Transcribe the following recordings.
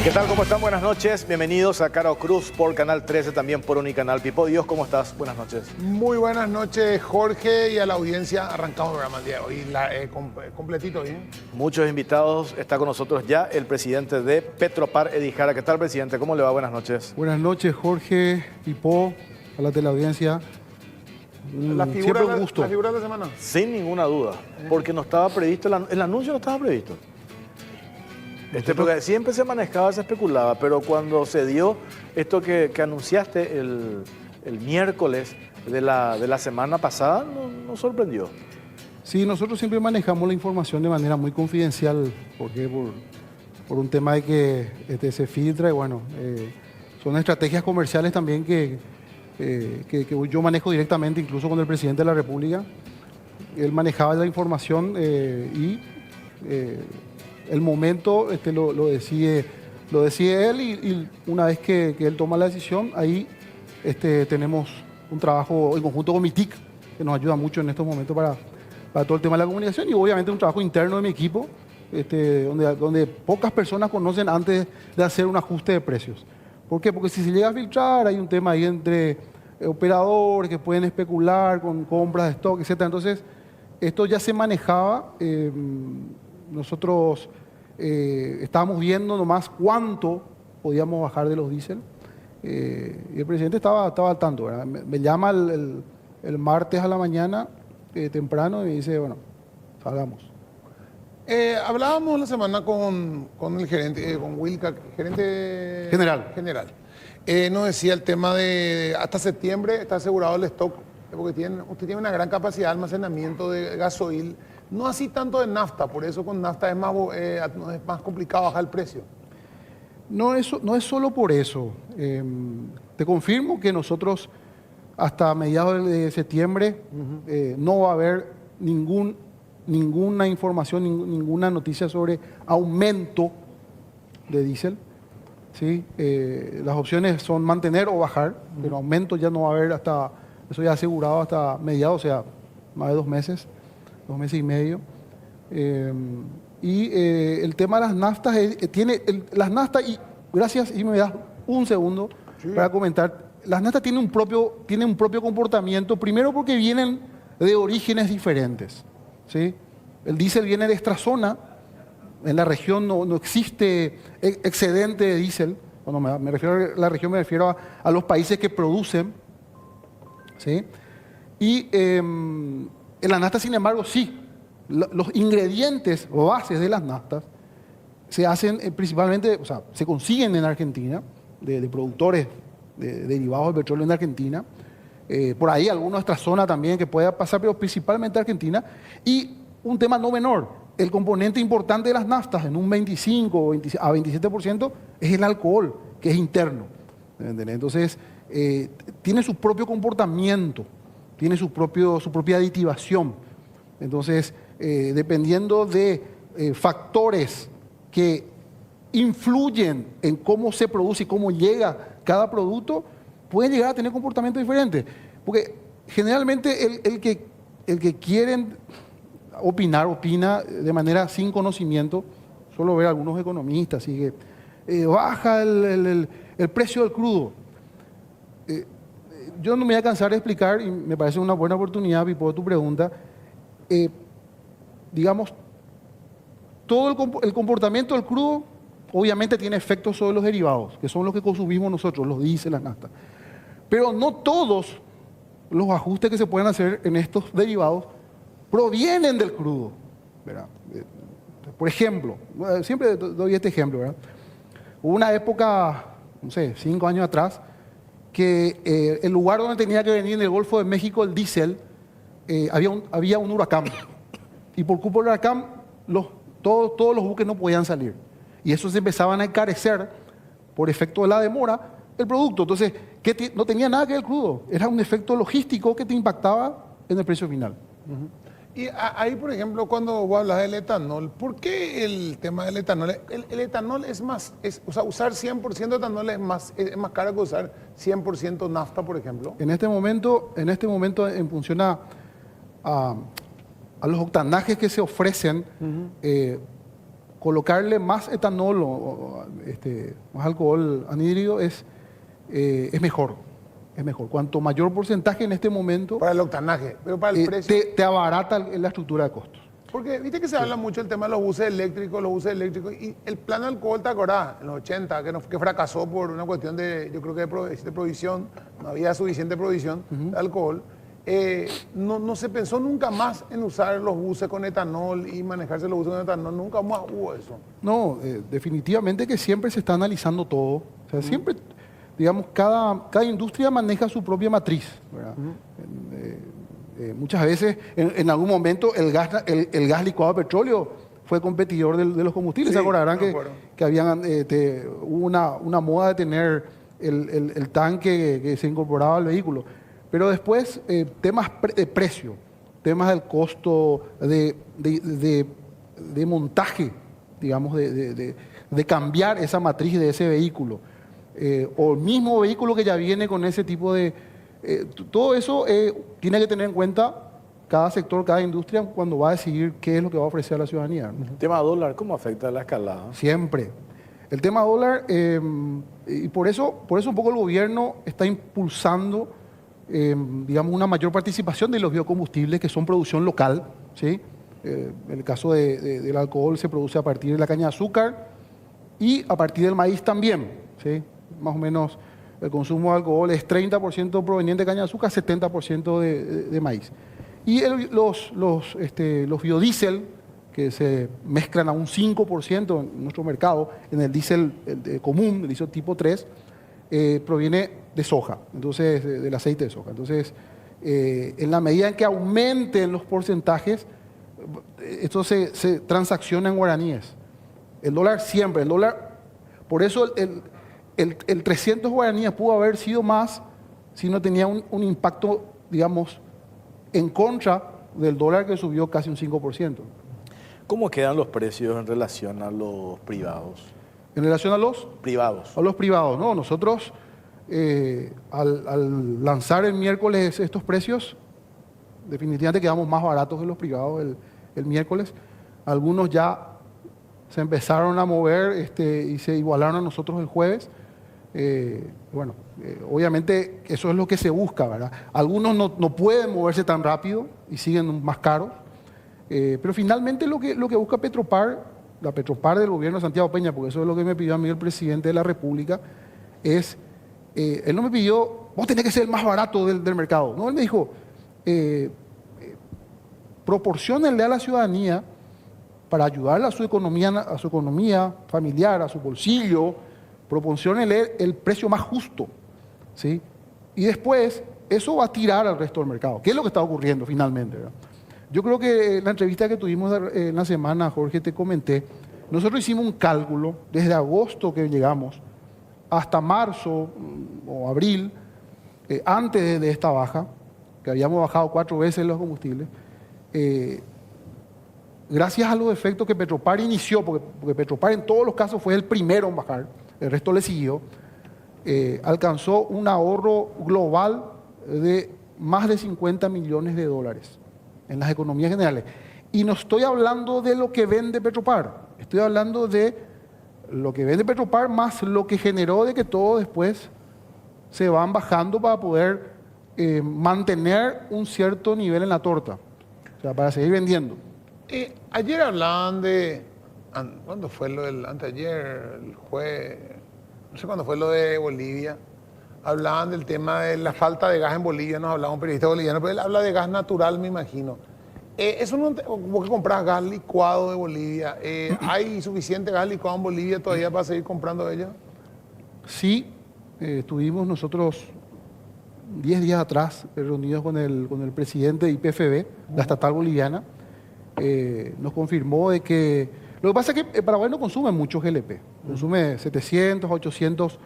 ¿Qué tal? ¿Cómo están? Buenas noches. Bienvenidos a Caro Cruz por Canal 13, también por Unicanal. Pipo Dios, ¿cómo estás? Buenas noches. Muy buenas noches, Jorge, y a la audiencia. Arrancamos el programa el día de hoy. Completito, ¿bien? Muchos invitados. Está con nosotros ya el presidente de Petropar, Edi Jara. ¿Qué tal, presidente? ¿Cómo le va? Buenas noches. Buenas noches, Jorge, Pipo, a la teleaudiencia. Siempre un gusto. La figura de la semana. Sin ninguna duda, porque no estaba previsto, el anuncio no estaba previsto. Porque siempre se manejaba, se especulaba, pero cuando se dio esto que anunciaste el miércoles de la semana pasada, nos sorprendió. Sí, nosotros siempre manejamos la información de manera muy confidencial, porque por un tema de que se filtra y bueno, son estrategias comerciales también que yo manejo directamente, incluso con el presidente de la República. Él manejaba la información el momento lo decide él y una vez que él toma la decisión, ahí tenemos un trabajo en conjunto con mi TIC, que nos ayuda mucho en estos momentos para todo el tema de la comunicación, y obviamente un trabajo interno de mi equipo, donde pocas personas conocen antes de hacer un ajuste de precios. ¿Por qué? Porque si se llega a filtrar, hay un tema ahí entre operadores que pueden especular con compras de stock, etc. Entonces, esto ya se manejaba. Nosotros estábamos viendo nomás cuánto podíamos bajar de los diésel, y el presidente estaba al tanto, ¿verdad? Me llama el martes a la mañana temprano y me dice, bueno, salgamos. Hablábamos la semana con el gerente, con Wilca, gerente general. Nos decía el tema de hasta septiembre está asegurado el stock, porque usted tiene una gran capacidad de almacenamiento de gasoil. No así tanto de nafta, por eso con nafta es más complicado bajar el precio. No es solo por eso. Te confirmo que nosotros hasta mediados de septiembre no va a haber ninguna información, ninguna noticia sobre aumento de diésel. ¿Sí? Las opciones son mantener o bajar, pero aumento ya no va a haber eso ya asegurado hasta mediados, o sea, más de 2 meses. 2 meses y medio. El tema de las naftas, las naftas, y gracias, y me das un segundo para comentar, las naftas tienen un propio comportamiento, primero porque vienen de orígenes diferentes, ¿sí? El diésel viene de extra zona, en la región no existe excedente de diésel. Cuando me refiero a la región, me refiero a los países que producen, ¿sí? Y en las naftas, sin embargo, sí. Los ingredientes o bases de las naftas se hacen principalmente, o sea, se consiguen en Argentina, de productores de derivados del petróleo en Argentina. Por ahí alguna otra zona también que pueda pasar, pero principalmente Argentina. Y un tema no menor, el componente importante de las naftas, en un 25 a 27%, es el alcohol, que es interno. Entonces, tiene su propio comportamiento, tiene su propia aditivación. Entonces, dependiendo de factores que influyen en cómo se produce y cómo llega cada producto, pueden llegar a tener comportamientos diferentes. Porque generalmente el que quiere opinar, opina de manera sin conocimiento. Solo ver a algunos economistas, así que baja el precio del crudo. Yo no me voy a cansar de explicar, y me parece una buena oportunidad, Pipo, de tu pregunta. Digamos, todo el comportamiento del crudo obviamente tiene efectos sobre los derivados, que son los que consumimos nosotros, los diésel, las naftas. Pero no todos los ajustes que se pueden hacer en estos derivados provienen del crudo, ¿verdad? Por ejemplo, siempre doy este ejemplo, ¿verdad? Hubo una época, no sé, 5 años atrás, que el lugar donde tenía que venir, en el Golfo de México, el diésel, había un huracán. Y por culpa del huracán, todos los buques no podían salir. Y eso se empezaban a encarecer por efecto de la demora el producto. Entonces, no tenía nada que ver el crudo. Era un efecto logístico que te impactaba en el precio final. Y ahí, por ejemplo, cuando vos hablas del etanol, ¿por qué el tema del etanol? El etanol es más, o sea, usar 100% etanol es más caro que usar 100% nafta, por ejemplo. En este momento, en función a los octanajes que se ofrecen, colocarle más etanol más alcohol anhídrido es mejor. Es mejor. Cuanto mayor porcentaje en este momento... Para el octanaje, pero para el precio... Te abarata la estructura de costos. Porque viste que se habla mucho del tema de los buses eléctricos, y el plan de alcohol, ¿te acordás? En los 80, que fracasó por una cuestión yo creo que de provisión, no había suficiente provisión de alcohol. No se pensó nunca más en usar los buses con etanol y manejarse los buses con etanol, nunca más hubo eso. No, definitivamente que siempre se está analizando todo. O sea, siempre, digamos, cada industria maneja su propia matriz, ¿verdad? Muchas veces, en algún momento, el gas licuado de petróleo fue competidor de los combustibles. Sí, ¿se acordarán que hubo una moda de tener el tanque que se incorporaba al vehículo? Pero después, temas de precio, temas del costo de montaje, digamos, de cambiar esa matriz de ese vehículo, o el mismo vehículo que ya viene con ese tipo de... todo eso tiene que tener en cuenta cada sector, cada industria, cuando va a decidir qué es lo que va a ofrecer a la ciudadanía. El tema dólar, ¿cómo afecta a la escalada? Siempre. El tema dólar, y por eso un poco el gobierno está impulsando, digamos, una mayor participación de los biocombustibles que son producción local, ¿sí? En el caso del alcohol se produce a partir de la caña de azúcar y a partir del maíz también, ¿sí? Más o menos el consumo de alcohol es 30% proveniente de caña de azúcar, 70% de maíz. Y los biodiesel, que se mezclan a un 5% en nuestro mercado, en el diésel común, el diésel tipo 3, proviene de soja, entonces del aceite de soja. Entonces, en la medida en que aumenten los porcentajes, esto se transacciona en guaraníes. El dólar siempre, por eso el 300 guaraníes pudo haber sido más si no tenía un impacto, digamos, en contra del dólar que subió casi un 5%. ¿Cómo quedan los precios en relación a los privados? En relación a los privados. A los privados, ¿no? Nosotros, al lanzar el miércoles estos precios, definitivamente quedamos más baratos que los privados el miércoles. Algunos ya se empezaron a mover y se igualaron a nosotros el jueves. Obviamente eso es lo que se busca, ¿verdad? Algunos no pueden moverse tan rápido y siguen más caros, pero finalmente lo que busca Petropar, la Petropar del gobierno de Santiago Peña, porque eso es lo que me pidió a mí el presidente de la República, es, él no me pidió, vos tenés que ser el más barato del mercado, no, él me dijo, proporciónenle a la ciudadanía para ayudarla a su economía familiar, a su bolsillo, proporciónenle el precio más justo, ¿sí? Y después eso va a tirar al resto del mercado, que es lo que está ocurriendo finalmente, ¿verdad? Yo creo que en la entrevista que tuvimos en la semana, Jorge, te comenté, nosotros hicimos un cálculo desde agosto que llegamos hasta marzo o abril, antes de esta baja, que habíamos bajado 4 veces los combustibles, gracias a los efectos que Petropar inició, porque Petropar en todos los casos fue el primero en bajar, el resto le siguió, alcanzó un ahorro global de más de 50 millones de dólares en las economías generales. Y no estoy hablando de lo que vende Petropar, estoy hablando de lo que vende Petropar más lo que generó de que todos después se van bajando para poder mantener un cierto nivel en la torta, o sea, para seguir vendiendo. Ayer hablaban de... ¿Cuándo fue lo del anteayer? El jueves... No sé cuándo fue lo de Bolivia. Hablaban del tema de la falta de gas en Bolivia, nos hablaba un periodista boliviano, pero él habla de gas natural, me imagino. Eso no, vos que compras gas licuado de Bolivia, ¿hay suficiente gas licuado en Bolivia todavía para seguir comprando de ella? Sí, estuvimos nosotros 10 días atrás reunidos con el presidente de IPFB, la estatal boliviana. Nos confirmó de que... Lo que pasa es que Paraguay no consume mucho GLP, consume 700, 800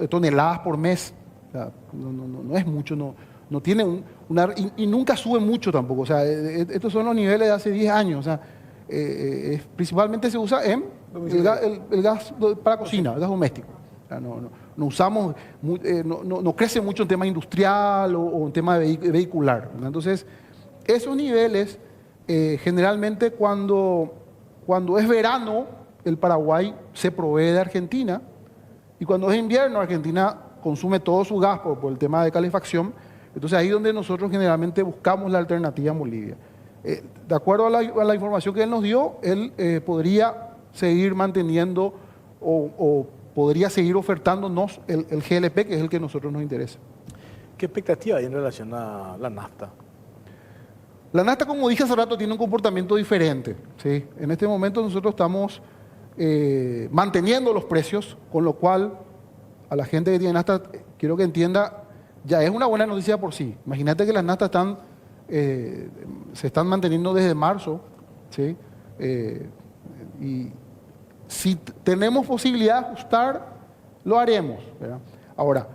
toneladas por mes. O sea, no es mucho, no tiene y nunca sube mucho tampoco. O sea, estos son los niveles de hace 10 años. O sea, principalmente se usa en el gas para cocina, el gas doméstico. O sea, no usamos, no crece mucho en tema industrial o en tema vehicular, ¿verdad? Entonces, esos niveles, generalmente cuando es verano, el Paraguay se provee de Argentina y cuando es invierno Argentina consume todo su gas por el tema de calefacción. Entonces ahí es donde nosotros generalmente buscamos la alternativa en Bolivia. De acuerdo a la información que él nos dio, él podría seguir manteniendo o podría seguir ofertándonos el GLP, que es el que a nosotros nos interesa. ¿Qué expectativa hay en relación a la nafta? La nafta, como dije hace rato, tiene un comportamiento diferente, ¿sí? En este momento nosotros estamos manteniendo los precios, con lo cual a la gente que tiene nafta, quiero que entienda, ya es una buena noticia por sí. Imagínate que las naftas se están manteniendo desde marzo, ¿sí? Y si tenemos posibilidad de ajustar, lo haremos, ¿verdad? Ahora,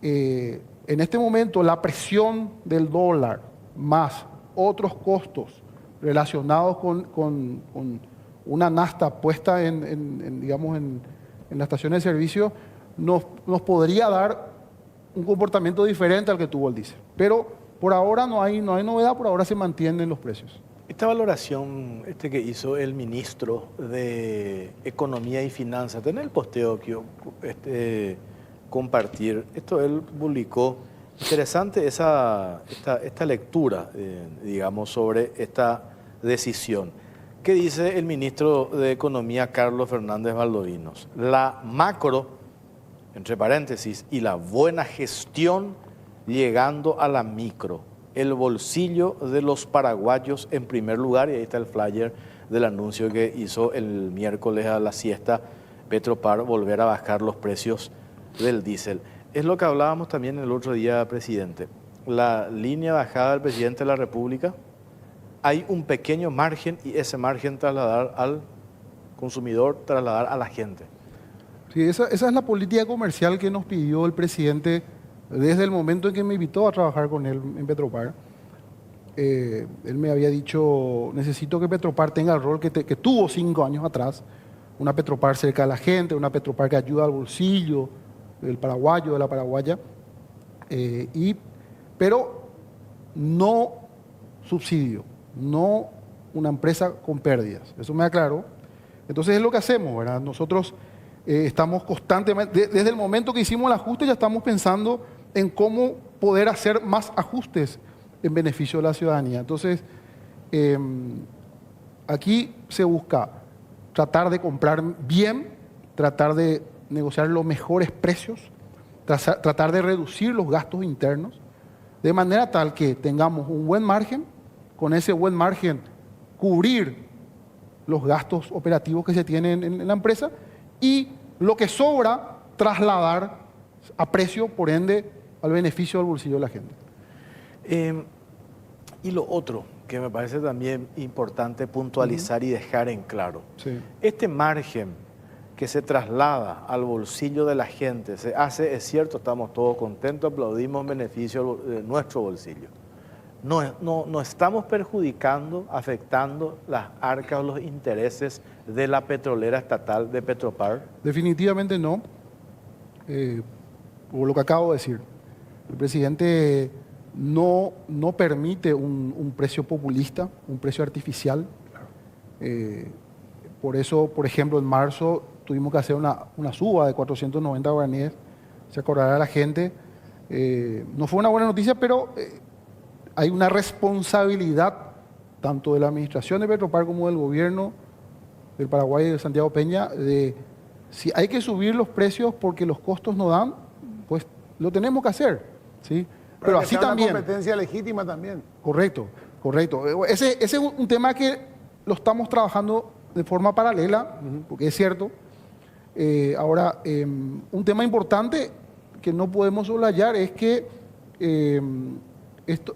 en este momento la presión del dólar más otros costos relacionados con una nafta puesta digamos, en la estación de servicio nos podría dar un comportamiento diferente al que tuvo el diésel. Pero por ahora no hay novedad, por ahora se mantienen los precios. Esta valoración que hizo el ministro de Economía y Finanzas, en el posteo que yo compartir, él publicó, interesante esta lectura, digamos, sobre esta decisión. ¿Qué dice el ministro de Economía, Carlos Fernández Valdovinos? La macro, entre paréntesis, y la buena gestión llegando a la micro. El bolsillo de los paraguayos en primer lugar, y ahí está el flyer del anuncio que hizo el miércoles a la siesta Petropar, volver a bajar los precios del diésel. Es lo que hablábamos también el otro día, presidente. La línea bajada del presidente de la República, hay un pequeño margen y ese margen trasladar al consumidor, trasladar a la gente. Sí, esa es la política comercial que nos pidió el presidente desde el momento en que me invitó a trabajar con él en Petropar. Él me había dicho, necesito que Petropar tenga el rol que tuvo 5 años atrás, una Petropar cerca de la gente, una Petropar que ayuda al bolsillo del paraguayo, de la paraguaya, pero no subsidio, no una empresa con pérdidas. Eso me aclaró. Entonces es lo que hacemos, ¿verdad? Nosotros estamos constantemente, desde el momento que hicimos el ajuste ya estamos pensando en cómo poder hacer más ajustes en beneficio de la ciudadanía. Entonces, aquí se busca tratar de comprar bien, tratar de negociar los mejores precios, tratar de reducir los gastos internos, de manera tal que tengamos un buen margen, con ese buen margen cubrir los gastos operativos que se tienen en la empresa y lo que sobra trasladar a precio, por ende, al beneficio del bolsillo de la gente. Y lo otro que me parece también importante puntualizar y dejar en claro, Sí. este margen que se traslada al bolsillo de la gente, se hace, es cierto, estamos todos contentos, aplaudimos en beneficio de nuestro bolsillo. No estamos perjudicando, afectando las arcas o los intereses de la petrolera estatal de Petropar. Definitivamente no. Por lo que acabo de decir, el presidente no permite un precio populista, un precio artificial. Por eso, por ejemplo, en marzo tuvimos que hacer una suba de 490 guaraníes, se acordará la gente. No fue una buena noticia, pero hay una responsabilidad tanto de la administración de Petropar como del gobierno del Paraguay y de Santiago Peña de si hay que subir los precios porque los costos no dan, pues lo tenemos que hacer, ¿sí? Pero así también. Una competencia legítima también. Correcto. Ese es un tema que lo estamos trabajando de forma paralela, porque es cierto. Ahora, un tema importante que no podemos soslayar es que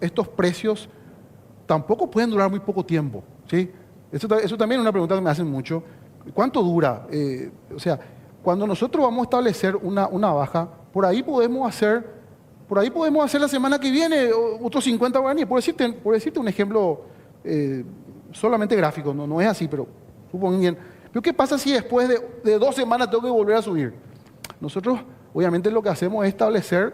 estos precios tampoco pueden durar muy poco tiempo, ¿sí? Eso también es una pregunta que me hacen mucho. ¿Cuánto dura? O sea, cuando nosotros vamos a establecer una baja, por ahí podemos hacer la semana que viene otros 50 guaraníes. Por decirte un ejemplo solamente gráfico, no es así, pero supongan bien. Pero ¿qué pasa si después de 2 semanas tengo que volver a subir? Nosotros, obviamente, lo que hacemos es establecer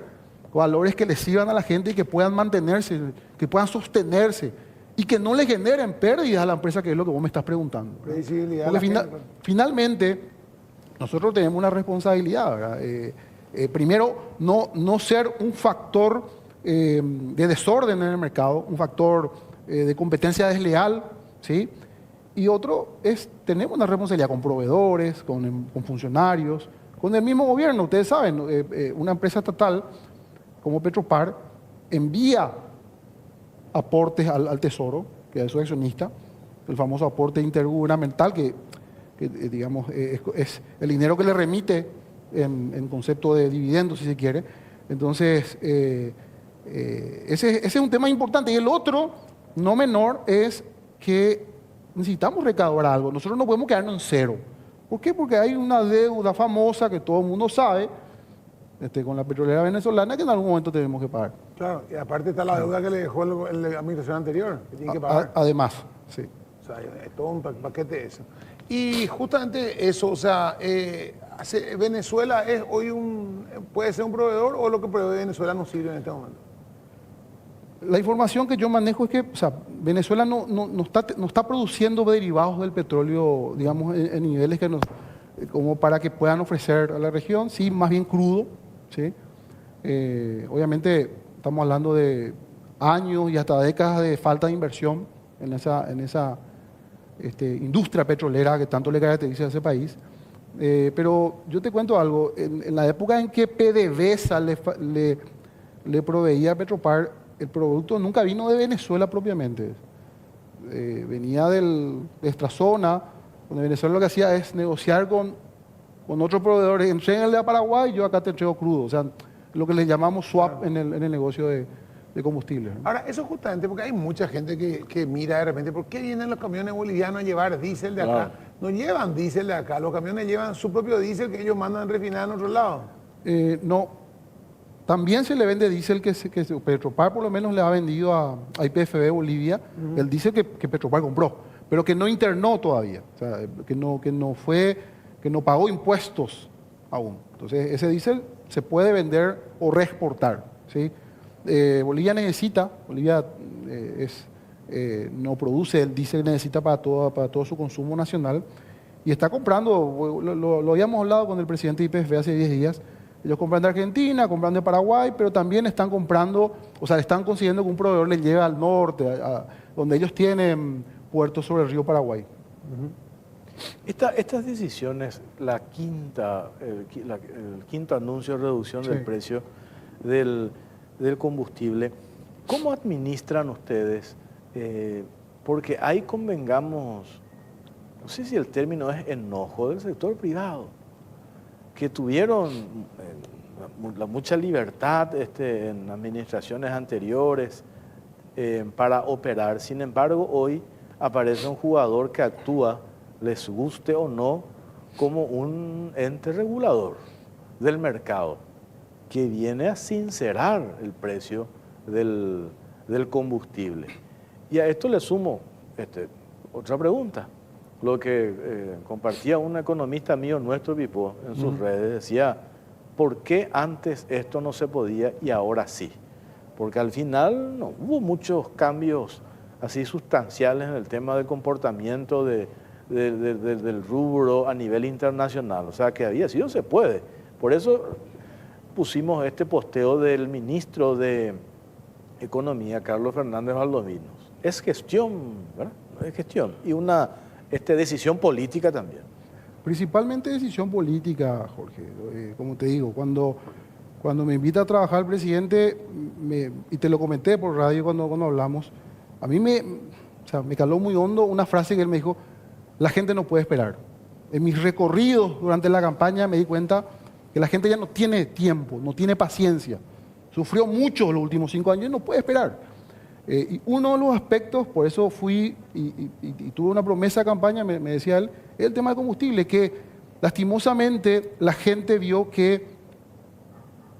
valores que les sirvan a la gente y que puedan mantenerse, que puedan sostenerse y que no le generen pérdidas a la empresa, que es lo que vos me estás preguntando. Previsibilidad. Porque finalmente, nosotros tenemos una responsabilidad, ¿verdad? Primero, no ser un factor de desorden en el mercado, un factor de competencia desleal, ¿sí? Y otro es, tenemos una responsabilidad con proveedores, con funcionarios, con el mismo gobierno. Ustedes saben, una empresa estatal como Petropar envía aportes al Tesoro, que es su accionista, el famoso aporte intergubernamental, que digamos, es el dinero que le remite en concepto de dividendos, si se quiere. Entonces, ese es un tema importante. Y el otro, no menor, es que necesitamos recaudar algo. Nosotros no podemos quedarnos en cero. ¿Por qué? Porque hay una deuda famosa que todo el mundo sabe, con la petrolera venezolana, que en algún momento tenemos que pagar. Claro, y aparte está la deuda que le dejó la administración anterior, que tiene que pagar. Además, sí. O sea, es todo un paquete de eso. Y justamente eso, o sea, Venezuela es hoy puede ser un proveedor, o lo que provee Venezuela no sirve en este momento. La información que yo manejo es que, o sea, Venezuela no está produciendo derivados del petróleo, digamos, en niveles como para que puedan ofrecer a la región, sí, más bien crudo, ¿sí? Obviamente estamos hablando de años y hasta décadas de falta de inversión en esa industria petrolera que tanto le caracteriza a ese país. Pero yo te cuento algo, en la época en que PDVSA le proveía a Petropar, el producto nunca vino de Venezuela propiamente. Venía de esta zona, donde Venezuela lo que hacía es negociar con otros proveedores. Entréguenle a Paraguay, yo acá te entrego crudo. O sea, lo que le llamamos swap en el negocio de combustible. Ahora, eso justamente porque hay mucha gente que mira de repente, ¿por qué vienen los camiones bolivianos a llevar diésel de acá? Claro. No llevan diésel de acá, los camiones llevan su propio diésel que ellos mandan refinar en otro lado. No. También se le vende diésel que Petropar por lo menos le ha vendido a YPFB Bolivia, el diésel que Petropar compró, pero que no internó todavía, o sea, que no pagó impuestos aún. Entonces, ese diésel se puede vender o reexportar, ¿sí? Bolivia no produce el diésel que necesita para todo su consumo nacional y está comprando, lo habíamos hablado con el presidente de YPFB hace 10 días. Ellos compran de Argentina, compran de Paraguay, pero también están comprando, o sea, están consiguiendo que un proveedor les lleve al norte, donde ellos tienen puertos sobre el río Paraguay. Estas decisiones, el quinto anuncio de reducción del precio del combustible, ¿cómo administran ustedes? Porque ahí convengamos, no sé si el término es enojo del sector privado, que tuvieron mucha libertad en administraciones anteriores para operar. Sin embargo, hoy aparece un jugador que actúa, les guste o no, como un ente regulador del mercado, que viene a sincerar el precio del combustible. Y a esto le sumo otra pregunta. Lo que compartía un economista mío, nuestro Pipo, en sus redes, decía, ¿por qué antes esto no se podía y ahora sí? Porque al final no hubo muchos cambios así sustanciales en el tema del comportamiento del rubro a nivel internacional. O sea, que había sido, se puede. Por eso pusimos este posteo del ministro de Economía, Carlos Fernández Valdovinos. Es gestión, ¿verdad? Es gestión. Y una decisión política también. Principalmente decisión política, Jorge. Como te digo, cuando me invita a trabajar el presidente, y te lo comenté por radio cuando hablamos, a mí me caló muy hondo una frase que él me dijo: la gente no puede esperar. En mis recorridos durante la campaña me di cuenta que la gente ya no tiene tiempo, no tiene paciencia. Sufrió mucho los últimos 5 años y no puede esperar. Y uno de los aspectos, por eso fui y tuve una promesa de campaña, me decía él, es el tema del combustible, que lastimosamente la gente vio que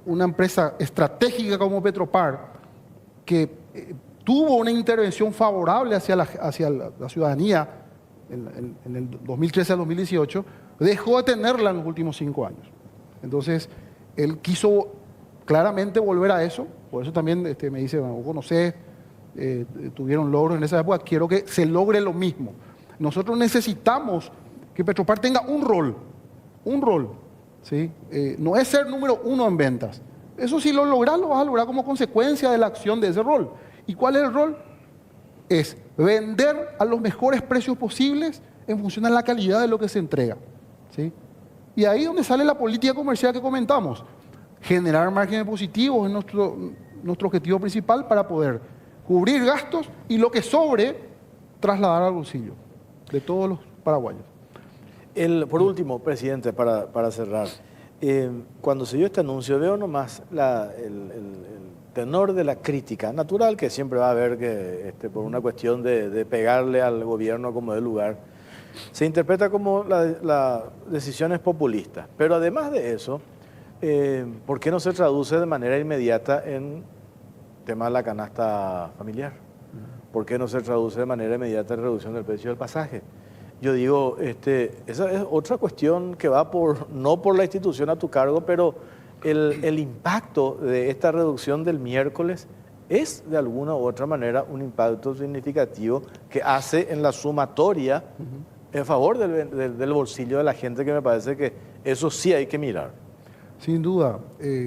una empresa estratégica como Petropar, que tuvo una intervención favorable hacia la ciudadanía en el 2013 al 2018, dejó de tenerla en los últimos 5 años. Entonces, él quiso claramente volver a eso, por eso también me dice, bueno, vos conocés tuvieron logros en esa época, quiero que se logre lo mismo. Nosotros necesitamos que Petropar tenga un rol, ¿sí? No es ser número uno en ventas. Eso si lo logras, lo vas a lograr como consecuencia de la acción de ese rol. ¿Y cuál es el rol? Es vender a los mejores precios posibles en función de la calidad de lo que se entrega, ¿sí? Y ahí es donde sale la política comercial que comentamos. Generar márgenes positivos es nuestro objetivo principal para poder cubrir gastos y lo que sobre trasladar al bolsillo de todos los paraguayos. Por último, presidente, para cerrar, cuando se dio este anuncio, veo nomás el tenor de la crítica natural que siempre va a haber que, por una cuestión de pegarle al gobierno como de lugar, se interpreta como la decisión es populista. Pero además de eso, ¿por qué no se traduce de manera inmediata en tema de la canasta familiar? ¿Por qué no se traduce de manera inmediata en reducción del precio del pasaje? Yo digo, esa es otra cuestión que va no por la institución a tu cargo, pero el impacto de esta reducción del miércoles es de alguna u otra manera un impacto significativo que hace en la sumatoria en favor del bolsillo de la gente, que me parece que eso sí hay que mirar. Sin duda,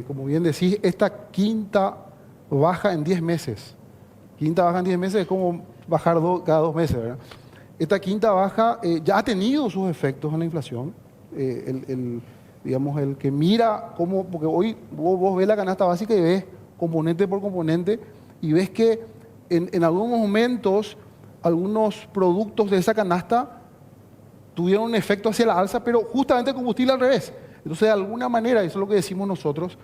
como bien decís, esta quinta baja en 10 meses. Quinta baja en 10 meses es como bajar cada 2 meses, ¿verdad? Esta quinta baja ya ha tenido sus efectos en la inflación. Digamos, el que mira cómo, porque hoy vos ves la canasta básica y ves componente por componente y ves que en algunos momentos algunos productos de esa canasta tuvieron un efecto hacia la alza, pero justamente el combustible al revés. Entonces, de alguna manera, eso es lo que decimos nosotros,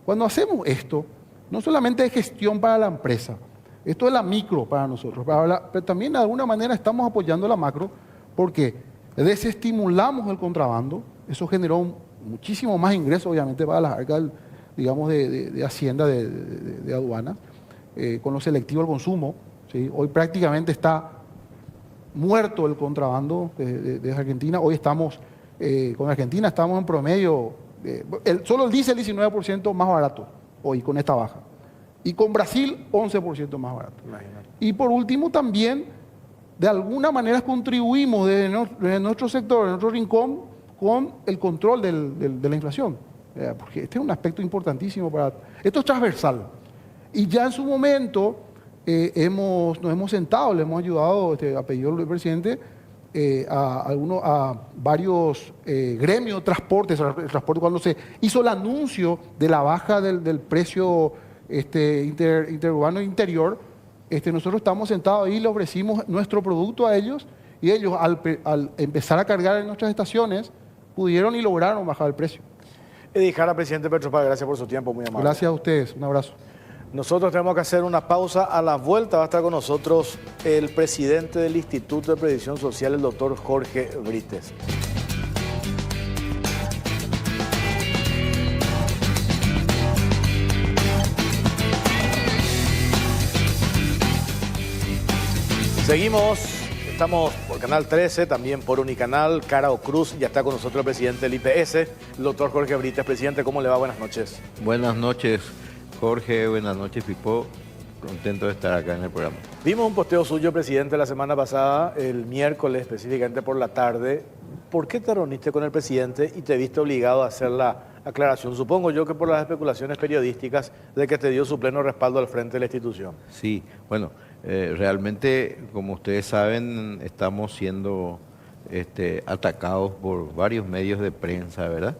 cuando hacemos esto, no solamente es gestión para la empresa, esto es la micro para nosotros, pero también de alguna manera estamos apoyando la macro porque desestimulamos el contrabando, eso generó muchísimo más ingresos, obviamente, para las arcas, digamos, de Hacienda, de aduana, con lo selectivo del consumo, ¿sí? Hoy prácticamente está muerto el contrabando de Argentina. Hoy estamos, con Argentina estamos en promedio, solo el diésel 19% más barato hoy con esta baja. Y con Brasil 11% más barato. Imagínate. Y por último también, de alguna manera contribuimos desde nuestro sector, de nuestro rincón, con el control de la inflación. Porque este es un aspecto importantísimo esto es transversal. Y ya en su momento nos hemos sentado, le hemos ayudado, a pedido del presidente, a varios gremios de transporte, cuando se hizo el anuncio de la baja del precio interurbano interior, nosotros estamos sentados ahí, le ofrecimos nuestro producto a ellos y ellos al empezar a cargar en nuestras estaciones pudieron y lograron bajar el precio. Edi Jara, presidente de Petropar, gracias por su tiempo, muy amable. Gracias a ustedes, un abrazo. Nosotros tenemos que hacer una pausa. A la vuelta va a estar con nosotros el presidente del Instituto de Previsión Social, el doctor Jorge Brites. Seguimos, estamos por Canal 13, también por Unicanal, Cara o Cruz. Ya está con nosotros el presidente del IPS, el doctor Jorge Brites. Presidente, ¿cómo le va? Buenas noches. Buenas noches, Jorge. Buenas noches, Pipo. Contento de estar acá en el programa. Vimos un posteo suyo, presidente, la semana pasada, el miércoles, específicamente por la tarde. ¿Por qué te reuniste con el presidente y te viste obligado a hacer la aclaración? Supongo yo que por las especulaciones periodísticas de que te dio su pleno respaldo al frente de la institución. Sí, bueno, realmente, como ustedes saben, estamos siendo atacados por varios medios de prensa, ¿verdad?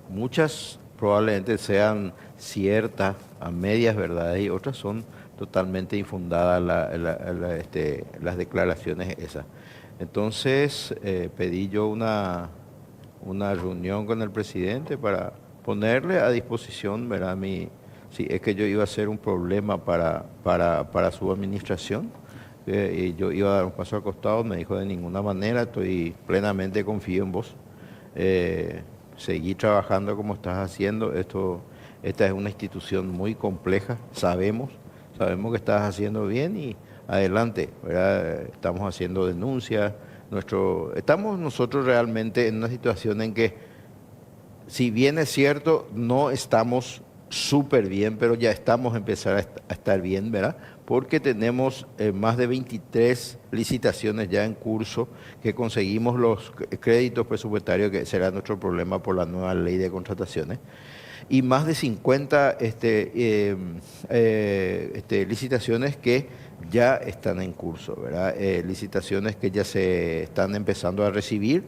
Muchas probablemente sean ciertas, a medias verdades, y otras son totalmente infundadas las declaraciones esas. Entonces, pedí yo una reunión con el presidente para ponerle a disposición, ¿verdad? Si es que yo iba a ser un problema para su administración, y yo iba a dar un paso al costado. Me dijo: de ninguna manera, estoy plenamente confío en vos. Seguí trabajando como estás haciendo. Esta es una institución muy compleja, sabemos que estás haciendo bien y adelante, ¿verdad? Estamos haciendo denuncias. Estamos nosotros realmente en una situación en que, si bien es cierto, no estamos súper bien, pero ya estamos empezando a estar bien, ¿verdad? Porque tenemos más de 23 licitaciones ya en curso, que conseguimos los créditos presupuestarios, que será nuestro problema por la nueva ley de contrataciones, y más de 50 licitaciones que ya están en curso, ¿verdad? Licitaciones que ya se están empezando a recibir,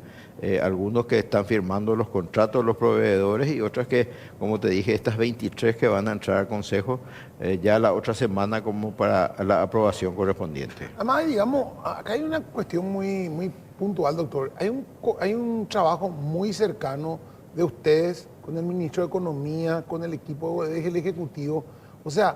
algunos que están firmando los contratos los proveedores y otras que, como te dije, estas 23 que van a entrar al Consejo ya la otra semana como para la aprobación correspondiente. Además, digamos, acá hay una cuestión muy puntual, doctor. Hay un trabajo muy cercano de ustedes con el ministro de Economía, con el equipo del Ejecutivo. O sea,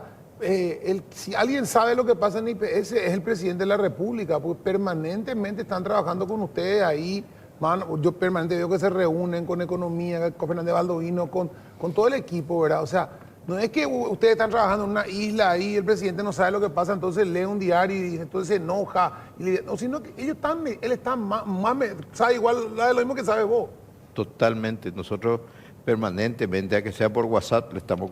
si alguien sabe lo que pasa en IPS es el presidente de la República, porque permanentemente están trabajando con ustedes ahí. Yo permanentemente veo que se reúnen con Economía, con Fernández Baldovino, con todo el equipo, ¿verdad? O sea, no es que ustedes están trabajando en una isla ahí, el presidente no sabe lo que pasa, entonces lee un diario y entonces se enoja. No, sino que él está sabe igual lo mismo que sabes vos. Totalmente. Nosotros permanentemente, a que sea por WhatsApp, le estamos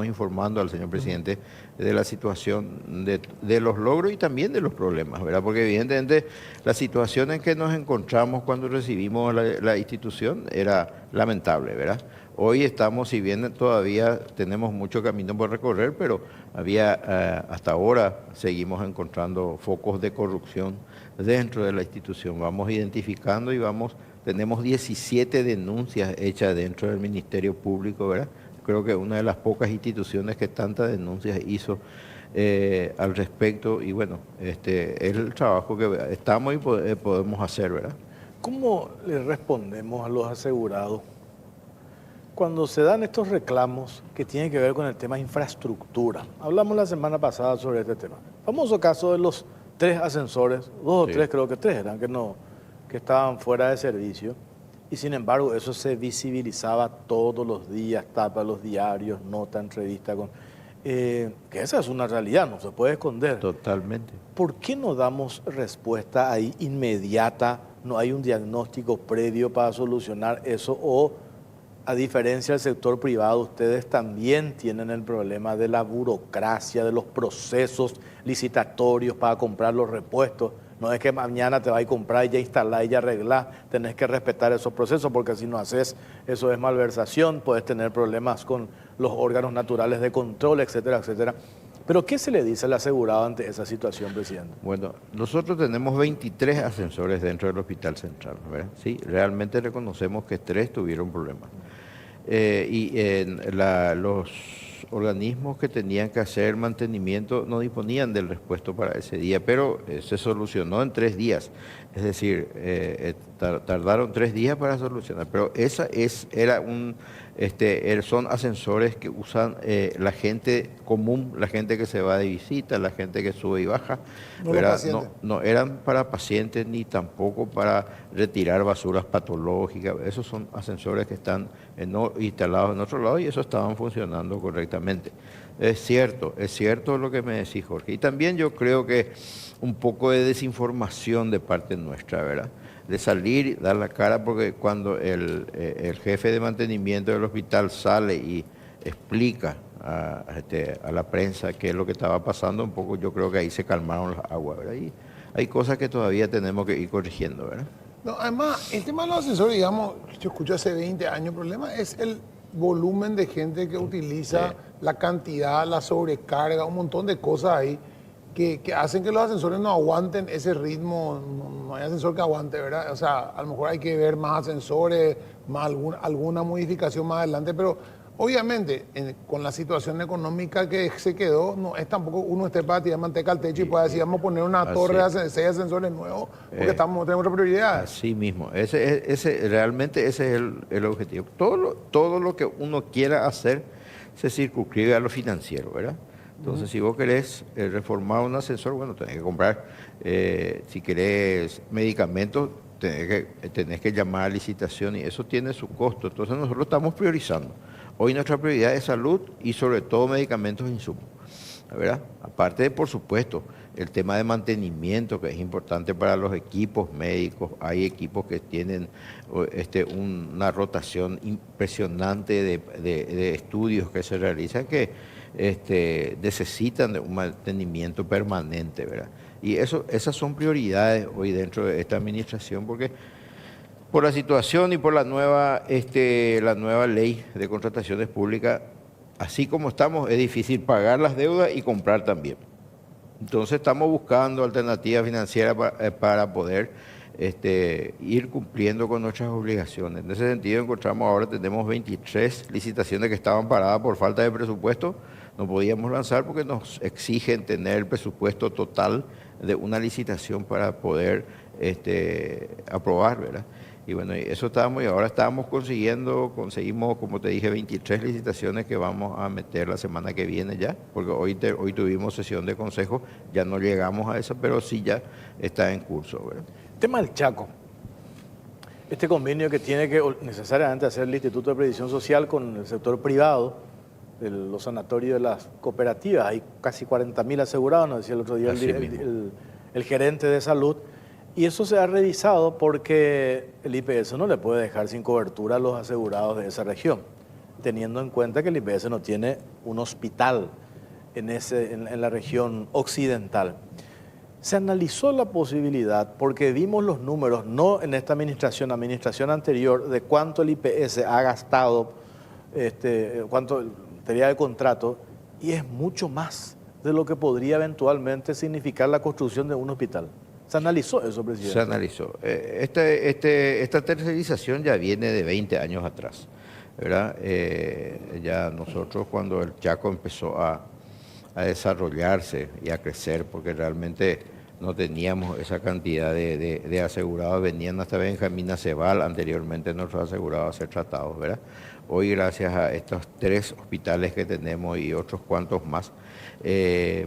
informando al señor presidente de la situación, de los logros y también de los problemas, ¿verdad? Porque evidentemente la situación en que nos encontramos cuando recibimos la institución era lamentable, ¿verdad? Hoy estamos, si bien todavía tenemos mucho camino por recorrer, pero hasta ahora seguimos encontrando focos de corrupción dentro de la institución. Vamos identificando y tenemos 17 denuncias hechas dentro del Ministerio Público, ¿verdad? Creo que una de las pocas instituciones que tantas denuncias hizo al respecto, y bueno, es el trabajo que estamos y podemos hacer, ¿verdad? ¿Cómo le respondemos a los asegurados cuando se dan estos reclamos que tienen que ver con el tema infraestructura? Hablamos la semana pasada sobre este tema. Famoso caso de los 3 ascensores, 2 o 3, creo que 3 eran, que estaban fuera de servicio, y sin embargo eso se visibilizaba todos los días, tapa los diarios, nota, entrevista, que esa es una realidad, no se puede esconder. Totalmente. ¿Por qué no damos respuesta ahí inmediata? ¿No hay un diagnóstico previo para solucionar eso? O, a diferencia del sector privado, ustedes también tienen el problema de la burocracia, de los procesos licitatorios para comprar los repuestos. No es que mañana te vas a comprar y ya instalar y ya arreglar. Tenés que respetar esos procesos, porque si no haces, eso es malversación, puedes tener problemas con los órganos naturales de control, etcétera, etcétera. Pero ¿qué se le dice al asegurado ante esa situación, presidente? Bueno, nosotros tenemos 23 ascensores dentro del Hospital Central, ¿verdad? Sí, realmente reconocemos que 3 tuvieron problemas. Los organismos que tenían que hacer mantenimiento no disponían del repuesto para ese día, pero se solucionó en 3 días. Es decir, tardaron 3 días para solucionar, pero son ascensores que usan la gente común, la gente que se va de visita, la gente que sube y baja. No eran para pacientes ni tampoco para retirar basuras patológicas. Esos son ascensores que están instalados en otro lado y eso estaban funcionando correctamente. Es cierto lo que me decís, Jorge. Y también yo creo que un poco de desinformación de parte nuestra, ¿verdad? De salir y dar la cara, porque cuando el jefe de mantenimiento del hospital sale y explica a la prensa qué es lo que estaba pasando, un poco yo creo que ahí se calmaron las aguas, ¿verdad? Y hay cosas que todavía tenemos que ir corrigiendo, ¿verdad? No, además, el tema de los ascensores, digamos, yo escucho hace 20 años, el problema es el volumen de gente que utiliza, sí, la cantidad, la sobrecarga, un montón de cosas ahí que hacen que los ascensores no aguanten ese ritmo. No hay ascensor que aguante, ¿verdad? O sea, a lo mejor hay que ver más ascensores, más alguna modificación más adelante, pero obviamente con la situación económica que se quedó, no es tampoco uno esté para tirar manteca al techo y pueda decir, vamos a poner una torre de 6 ascensores nuevos, porque tenemos otra prioridad. Así mismo, realmente ese es el objetivo. Todo lo que uno quiera hacer se circunscribe a lo financiero, ¿verdad? Entonces, si vos querés reformar un ascensor, bueno, tenés que comprar, si querés medicamentos, tenés que llamar a licitación y eso tiene su costo. Entonces, nosotros estamos priorizando. Hoy nuestra prioridad es salud y sobre todo medicamentos e insumos, ¿verdad? Aparte de, por supuesto, el tema de mantenimiento, que es importante para los equipos médicos. Hay equipos que tienen una rotación impresionante de estudios que se realizan que necesitan de un mantenimiento permanente, ¿verdad? Y esas son prioridades hoy dentro de esta administración, porque por la situación y por la nueva ley de contrataciones públicas, así como estamos, es difícil pagar las deudas y comprar también. Entonces estamos buscando alternativas financieras para poder ir cumpliendo con nuestras obligaciones. En ese sentido encontramos ahora, tenemos 23 licitaciones que estaban paradas por falta de presupuesto. No podíamos lanzar porque nos exigen tener el presupuesto total de una licitación para poder aprobar, ¿verdad? Y bueno, eso estábamos, y ahora conseguimos, como te dije, 23 licitaciones que vamos a meter la semana que viene ya, porque hoy tuvimos sesión de consejo, ya no llegamos a esa, pero sí ya está en curso, ¿verdad? El tema del Chaco, este convenio que tiene que necesariamente hacer el Instituto de Previsión Social con el sector privado, los sanatorios de las cooperativas, hay casi 40.000 asegurados, nos decía el otro día el gerente de salud. Y eso se ha revisado porque el IPS no le puede dejar sin cobertura a los asegurados de esa región, teniendo en cuenta que el IPS no tiene un hospital en la región occidental. Se analizó la posibilidad, porque vimos los números, no en esta administración anterior, de cuánto el IPS ha gastado, cuánto tenía de contrato, y es mucho más de lo que podría eventualmente significar la construcción de un hospital. ¿Se analizó eso, presidente? Se analizó. Esta tercerización ya viene de 20 años atrás, ¿verdad? Ya nosotros, cuando el Chaco empezó a desarrollarse y a crecer, porque realmente no teníamos esa cantidad de asegurados, venían hasta Benjamín Acebal anteriormente nuestros asegurados a ser tratados, ¿verdad? Hoy, gracias a estos 3 hospitales que tenemos y otros cuantos más,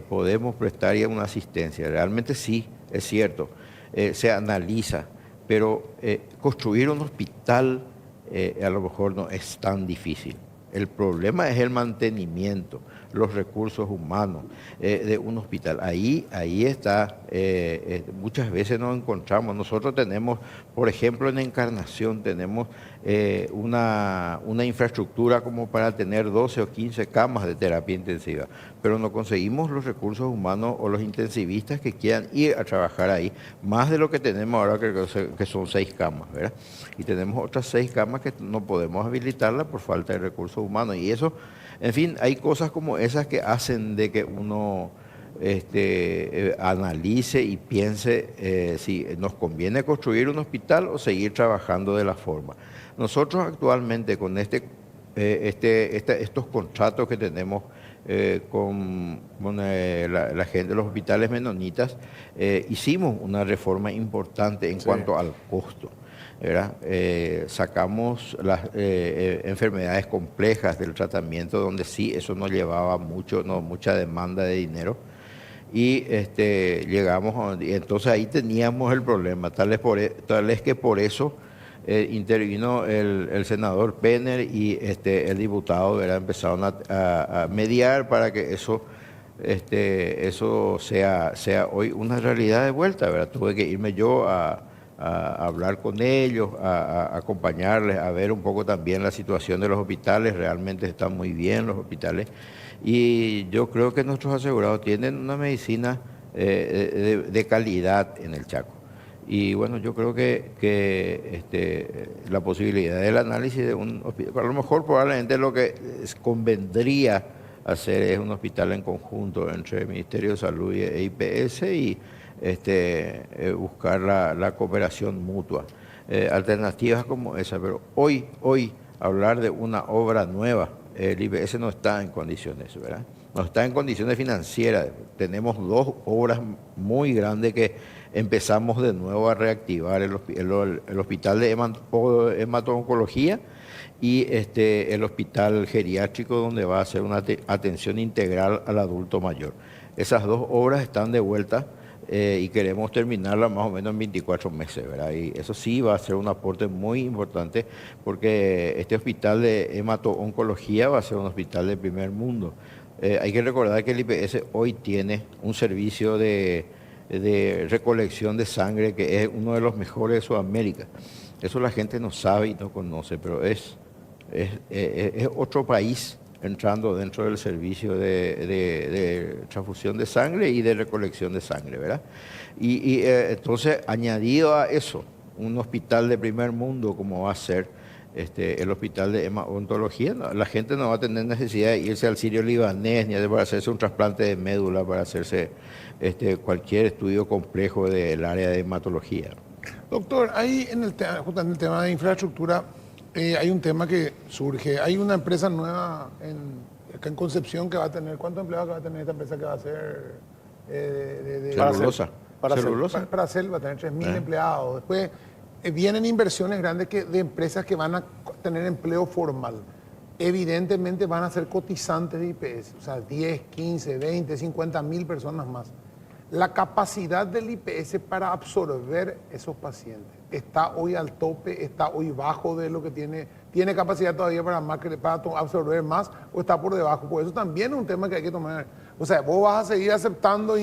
podemos prestar ya una asistencia. Realmente sí, es cierto, se analiza, pero construir un hospital a lo mejor no es tan difícil. El problema es el mantenimiento, los recursos humanos de un hospital. Ahí está, muchas veces nos encontramos. Nosotros tenemos, por ejemplo, en Encarnación tenemos una infraestructura como para tener 12 o 15 camas de terapia intensiva, pero no conseguimos los recursos humanos o los intensivistas que quieran ir a trabajar ahí, más de lo que tenemos ahora, que son 6 camas, ¿verdad? Y tenemos otras 6 camas que no podemos habilitarlas por falta de recursos humanos. Y eso, en fin, hay cosas como esas que hacen de que uno analice y piense si nos conviene construir un hospital o seguir trabajando de la forma. Nosotros actualmente con estos contratos que tenemos con la gente de los hospitales menonitas, hicimos una reforma importante en cuanto al costo, ¿verdad? Sacamos las enfermedades complejas del tratamiento, donde sí, eso nos llevaba mucha demanda de dinero. Y y entonces ahí teníamos el problema, tal es que por eso intervino el senador Penner y el diputado, ¿verdad? Empezaron a mediar para que eso sea hoy una realidad de vuelta, ¿verdad? Tuve que irme yo a hablar con ellos, a acompañarles, a ver un poco también la situación de los hospitales. Realmente están muy bien los hospitales, y yo creo que nuestros asegurados tienen una medicina de calidad en el Chaco. Y bueno, yo creo que la posibilidad del análisis de un hospital, a lo mejor probablemente lo que convendría hacer es un hospital en conjunto entre el Ministerio de Salud e IPS, y buscar la cooperación mutua. Alternativas como esa, pero hoy hablar de una obra nueva, el IPS no está en condiciones, ¿verdad? No está en condiciones financieras. Tenemos 2 obras muy grandes que empezamos de nuevo a reactivar: el hospital de hemato-oncología y el hospital geriátrico, donde va a ser una atención integral al adulto mayor. Esas 2 obras están de vuelta. Y queremos terminarla más o menos en 24 meses, ¿verdad? Y eso sí va a ser un aporte muy importante, porque este hospital de hemato-oncología va a ser un hospital de primer mundo, Hay que recordar que el IPS hoy tiene un servicio de recolección de sangre que es uno de los mejores de Sudamérica. Eso la gente no sabe y no conoce, pero es otro país entrando dentro del servicio de transfusión de sangre y de recolección de sangre, ¿verdad? Entonces, añadido a eso, un hospital de primer mundo como va a ser el hospital de hematología, la gente no va a tener necesidad de irse al Sirio libanés ni para hacerse un trasplante de médula, para hacerse cualquier estudio complejo del área de hematología. Doctor, ahí justo en el tema de infraestructura, hay un tema que surge. Hay una empresa nueva acá en Concepción que va a tener, ¿cuántos empleados va a tener esta empresa que va a ser celulosa? Para hacer, va a tener 3.000 empleados. Después vienen inversiones grandes de empresas que van a tener empleo formal. Evidentemente van a ser cotizantes de IPS, o sea, 10, 15, 20, 50.000 personas más. La capacidad del IPS para absorber esos pacientes está hoy al tope, está hoy bajo de lo que tiene capacidad todavía para absorber más, o está por debajo. Por eso también es un tema que hay que tomar. O sea, vos vas a seguir aceptando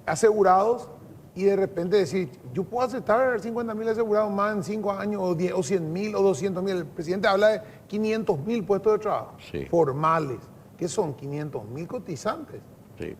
asegurados y de repente decir, yo puedo aceptar 50.000 asegurados más en 5 años, o 10, o 100.000, o 200.000. El presidente habla de 500.000 puestos de trabajo formales, que son 500.000 cotizantes. Sí.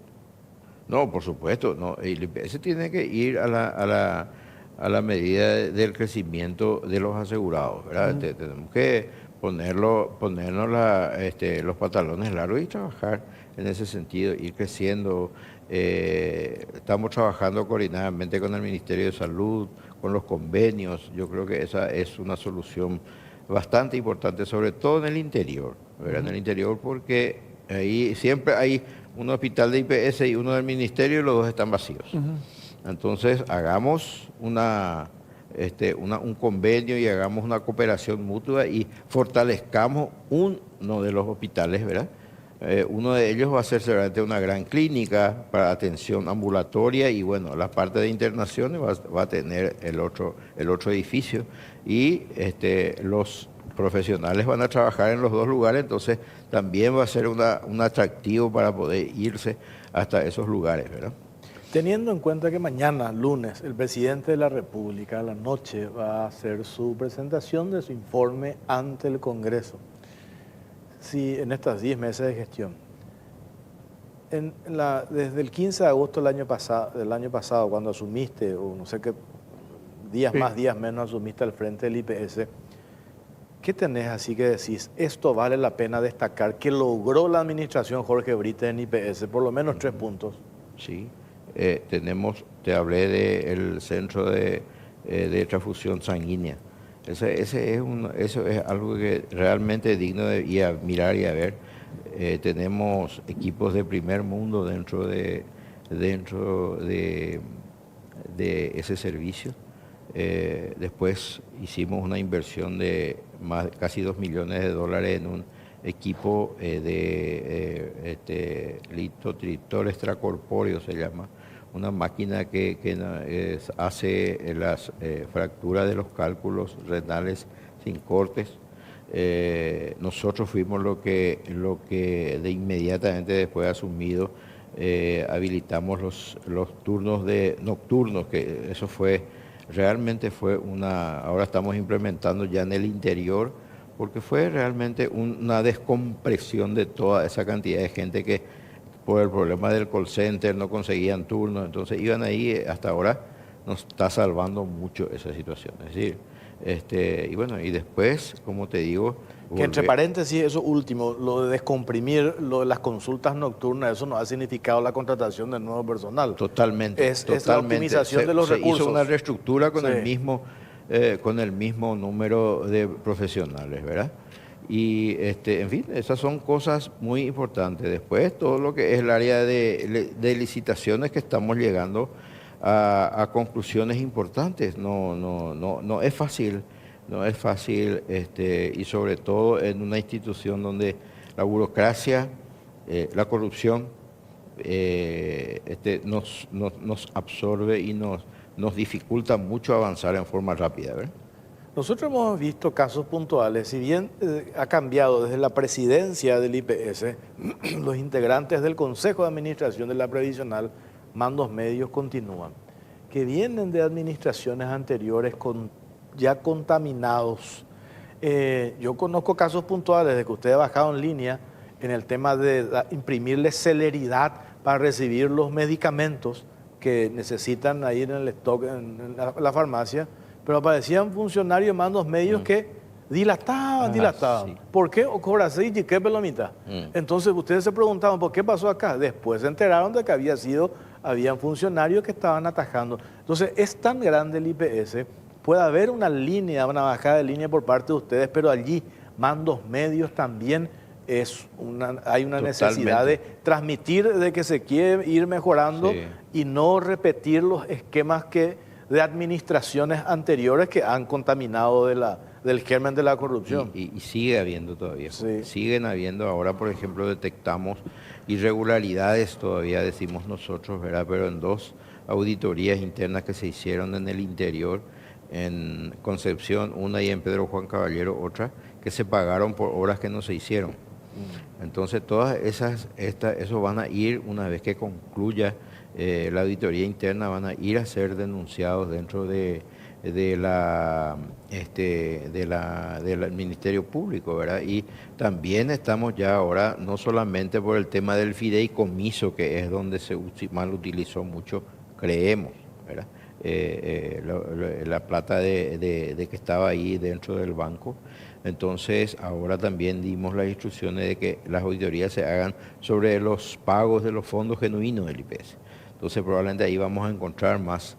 No, por supuesto, no. El IPS tiene que ir a la medida del crecimiento de los asegurados, ¿verdad? Tenemos que ponernos los pantalones largos y trabajar en ese sentido, ir creciendo. Estamos trabajando coordinadamente con el Ministerio de Salud, con los convenios. Yo creo que esa es una solución bastante importante, sobre todo en el interior, ¿verdad? En el interior, porque ahí siempre hay un hospital de IPS y uno del ministerio y los dos están vacíos. Entonces, hagamos un convenio y hagamos una cooperación mutua y fortalezcamos uno de los hospitales, ¿verdad? Uno de ellos va a ser seguramente una gran clínica para atención ambulatoria y, bueno, la parte de internaciones va a tener el otro edificio y los profesionales van a trabajar en los dos lugares, entonces también va a ser un atractivo para poder irse hasta esos lugares, ¿verdad? Teniendo en cuenta que mañana, lunes, el presidente de la República a la noche va a hacer su presentación de su informe ante el Congreso. Si en estos 10 meses de gestión, desde el 15 de agosto del año pasado, cuando asumiste, o no sé qué, días más, días menos, asumiste al frente del IPS, ¿qué tenés así que decís? Esto vale la pena destacar, que logró la administración Jorge Brites en IPS, por lo menos 3 puntos. Sí, te hablé del centro de transfusión sanguínea. Eso es algo que realmente es digno de ir a mirar y a ver. Tenemos equipos de primer mundo dentro de ese servicio. Después hicimos una inversión de casi $2 millones en un equipo de litotriptor extracorpóreo, se llama, una máquina que hace las fracturas de los cálculos renales sin cortes. Nosotros fuimos lo que de inmediatamente después de asumido habilitamos los turnos nocturnos, que eso realmente fue ahora estamos implementando ya en el interior, porque fue realmente una descompresión de toda esa cantidad de gente que por el problema del call center no conseguían turnos, entonces iban ahí. Hasta ahora nos está salvando mucho esa situación. Es decir, y bueno, y después, como te digo... Que entre paréntesis, eso último, lo de descomprimir, lo de las consultas nocturnas, eso no ha significado la contratación de nuevo personal. Totalmente. Es la optimización de los recursos. Se hizo una reestructura con el mismo número de profesionales, ¿verdad? Y, en fin, esas son cosas muy importantes. Después, todo lo que es el área de licitaciones, que estamos llegando a conclusiones importantes. No es fácil. No es fácil, y sobre todo en una institución donde la burocracia, la corrupción, nos absorbe y nos dificulta mucho avanzar en forma rápida, ¿verdad? Nosotros hemos visto casos puntuales, si bien ha cambiado desde la presidencia del IPS, los integrantes del Consejo de Administración de la Previsional, mandos medios continúan, que vienen de administraciones anteriores ya contaminados. Yo conozco casos puntuales de que usted ha bajado en línea en el tema de imprimirle celeridad para recibir los medicamentos que necesitan ahí en el stock, en la farmacia, pero aparecían funcionarios mandos medios que dilataban. Sí. ¿Por qué? O cobra 6 y qué pelomita. Entonces ustedes se preguntaban, ¿por qué pasó acá? Después se enteraron de que habían funcionarios que estaban atajando. Entonces es tan grande el IPS, puede haber una bajada de línea por parte de ustedes, pero allí mandos medios también hay una necesidad de transmitir de que se quiere ir mejorando y no repetir los esquemas de administraciones anteriores que han contaminado del germen de la corrupción. Y sigue habiendo todavía. Sí. Siguen habiendo. Ahora, por ejemplo, detectamos irregularidades todavía, decimos nosotros, ¿verdad? Pero en 2 auditorías internas que se hicieron en el interior, en Concepción, una, y en Pedro Juan Caballero, otra, que se pagaron por horas que no se hicieron. Entonces, todas esos van a ir, una vez que concluya la auditoría interna, van a ir a ser denunciados dentro del Ministerio Público, ¿verdad? Y también estamos ya ahora, no solamente por el tema del fideicomiso, que es donde se mal utilizó mucho, creemos, ¿verdad? La plata de que estaba ahí dentro del banco. Entonces, ahora también dimos las instrucciones de que las auditorías se hagan sobre los pagos de los fondos genuinos del IPS. Entonces, probablemente ahí vamos a encontrar más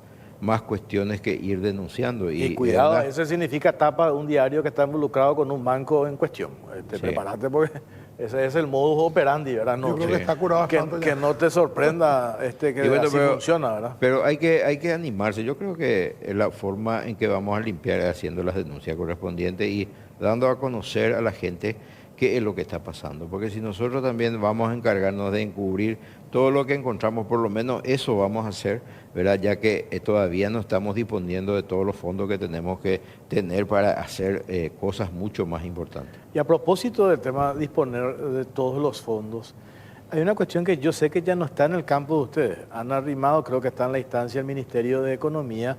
cuestiones que ir denunciando. Y cuidado, eso significa tapa de un diario que está involucrado con un banco en cuestión. Prepárate porque ese es el modus operandi, ¿verdad? No, yo creo que está curado bastante que no te sorprenda que bueno, así funciona, ¿verdad? Pero hay que animarse. Yo creo que la forma en que vamos a limpiar es haciendo las denuncias correspondientes y dando a conocer a la gente qué es lo que está pasando. Porque si nosotros también vamos a encargarnos de encubrir todo lo que encontramos, por lo menos eso vamos a hacer, ¿verdad? Ya que todavía no estamos disponiendo de todos los fondos que tenemos que tener para hacer cosas mucho más importantes. Y a propósito del tema de disponer de todos los fondos, hay una cuestión que yo sé que ya no está en el campo de ustedes. Han arrimado, creo que está en la instancia del Ministerio de Economía,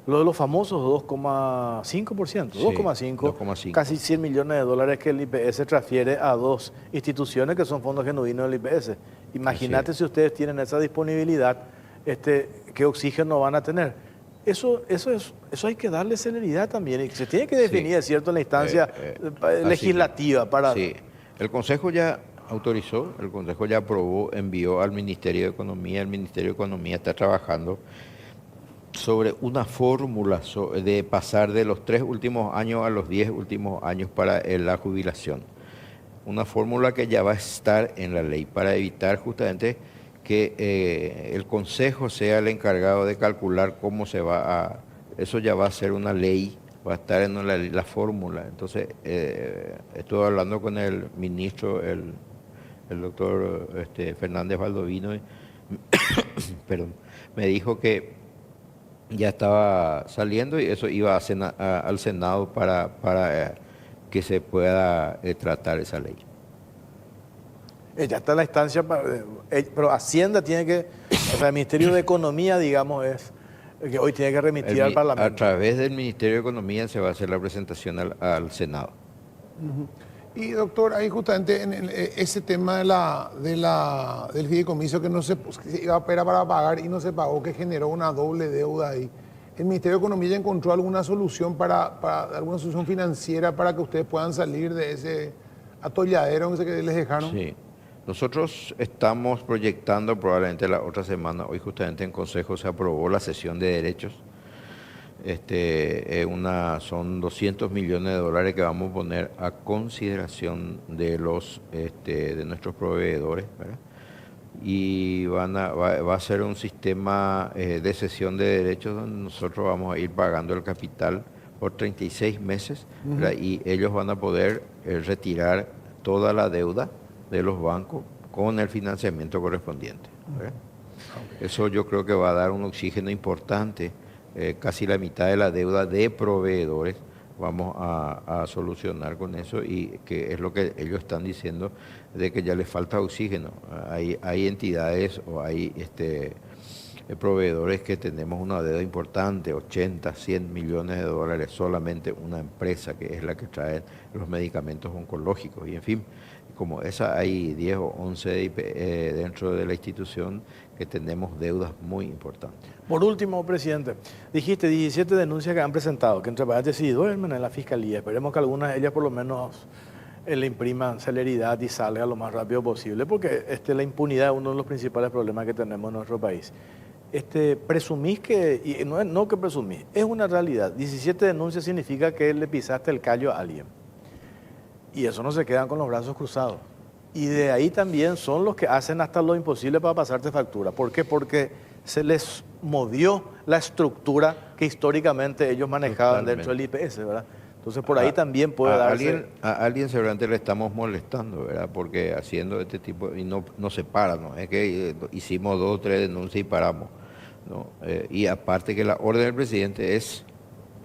lo de los famosos 2,5%, 2,5, casi 100 millones de dólares que el IPS transfiere a 2 instituciones que son fondos genuinos del IPS. Imagínate si ustedes tienen esa disponibilidad, qué oxígeno van a tener. Eso hay que darle celeridad también. Y se tiene que definir, es cierto, en la instancia legislativa. Sí, el Consejo ya autorizó, el Consejo ya aprobó, envió al Ministerio de Economía. El Ministerio de Economía está trabajando sobre una fórmula de pasar de los 3 últimos años a los 10 últimos años para la jubilación. Una fórmula que ya va a estar en la ley para evitar justamente que el Consejo sea el encargado de calcular cómo se va a... Eso ya va a ser una ley, va a estar en la fórmula. Entonces, estuve hablando con el ministro, el doctor Fernández Baldovino, perdón, me dijo que ya estaba saliendo y eso iba al Senado para que se pueda tratar esa ley. Ya está en la instancia, pero Hacienda tiene que, o sea, el Ministerio de Economía, digamos, es el que hoy tiene que remitir al Parlamento. A través del Ministerio de Economía se va a hacer la presentación al Senado. Y doctor, ahí justamente en ese tema del fideicomiso que no se iba a operar para pagar y no se pagó, que generó una doble deuda ahí. ¿El Ministerio de Economía ya encontró alguna solución alguna solución financiera para que ustedes puedan salir de ese atolladero que les dejaron? Sí. Nosotros estamos proyectando probablemente la otra semana, hoy justamente en Consejo se aprobó la cesión de derechos. Son 200 millones de dólares que vamos a poner a consideración de nuestros proveedores, ¿verdad? Y va a ser un sistema de cesión de derechos donde nosotros vamos a ir pagando el capital por 36 meses, ¿verdad? Y ellos van a poder retirar toda la deuda de los bancos con el financiamiento correspondiente, ¿verdad? Eso yo creo que va a dar un oxígeno importante. Casi la mitad de la deuda de proveedores vamos a solucionar con eso y que es lo que ellos están diciendo de que ya les falta oxígeno. Hay entidades o hay proveedores que tenemos una deuda importante, 80, 100 millones de dólares, solamente una empresa que es la que trae los medicamentos oncológicos. Y en fin, como esa hay 10 o 11 dentro de la institución que tenemos deudas muy importantes. Por último, presidente, dijiste 17 denuncias que han presentado, que entre paréntesis sí duermen en la fiscalía. Esperemos que algunas de ellas por lo menos le impriman celeridad y salga lo más rápido posible, porque la impunidad es uno de los principales problemas que tenemos en nuestro país. Presumís que, y no que presumís, es una realidad. 17 denuncias significa que le pisaste el callo a alguien. Y eso no se quedan con los brazos cruzados. Y de ahí también son los que hacen hasta lo imposible para pasarte factura. ¿Por qué? Porque se les movió la estructura que históricamente ellos manejaban dentro del IPS, ¿verdad? Entonces por ahí también puede darse... A alguien seguramente le estamos molestando, ¿verdad? Porque haciendo este tipo, y no se para, ¿no? Es que hicimos 2 o 3 denuncias y paramos, ¿no? Y aparte que la orden del presidente es,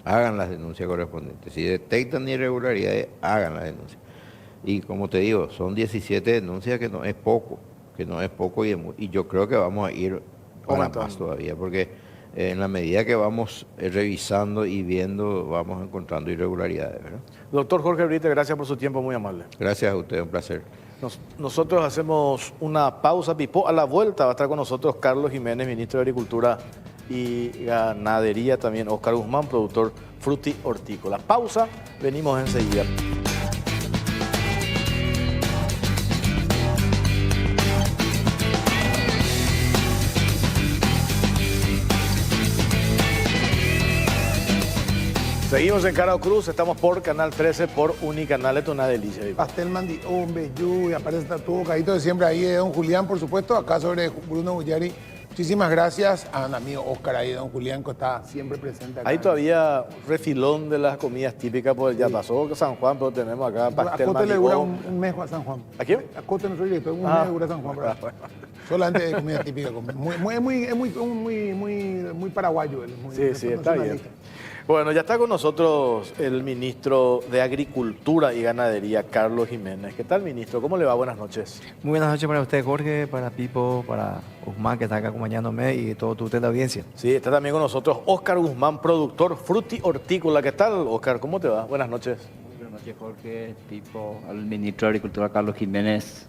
hagan las denuncias correspondientes. Si detectan irregularidades, hagan las denuncias. Y como te digo, son 17 denuncias que no es poco, y yo creo que vamos a ir para más todavía, porque en la medida que vamos revisando y viendo, vamos encontrando irregularidades, ¿verdad? Doctor Jorge Brite, gracias por su tiempo, muy amable. Gracias a usted, un placer. Nosotros hacemos una pausa, Pipo. A la vuelta va a estar con nosotros Carlos Jiménez, ministro de Agricultura y Ganadería, también Oscar Guzmán, productor fruti hortícola. Pausa, venimos enseguida. Seguimos en Carao Cruz, estamos por Canal 13, por Unicanal, esto es una delicia. Pastel Mandi, hombre, lluvia, aparece todo bocadito de siempre ahí de don Julián, por supuesto, acá sobre Bruno Bullari. Muchísimas gracias a un amigo Oscar ahí, don Julián, que está siempre presente acá. Hay todavía refilón de las comidas típicas, pues ya pasó San Juan, pero tenemos acá pastel Mandi. A Cote le dura un mes a San Juan. ¿A quién? A Cote nuestro director, un mes dura San Juan. Solamente de comida típica. Muy paraguayo él. Sí, está bien. Bueno, ya está con nosotros el ministro de Agricultura y Ganadería, Carlos Jiménez. ¿Qué tal, ministro? ¿Cómo le va? Buenas noches. Muy buenas noches para usted, Jorge, para Pipo, para Guzmán, que está acá acompañándome, y todo usted la audiencia. Sí, está también con nosotros Oscar Guzmán, productor fruti hortícola. ¿Qué tal, Oscar? ¿Cómo te va? Buenas noches. Buenas noches, Jorge, Pipo, al ministro de Agricultura, Carlos Jiménez,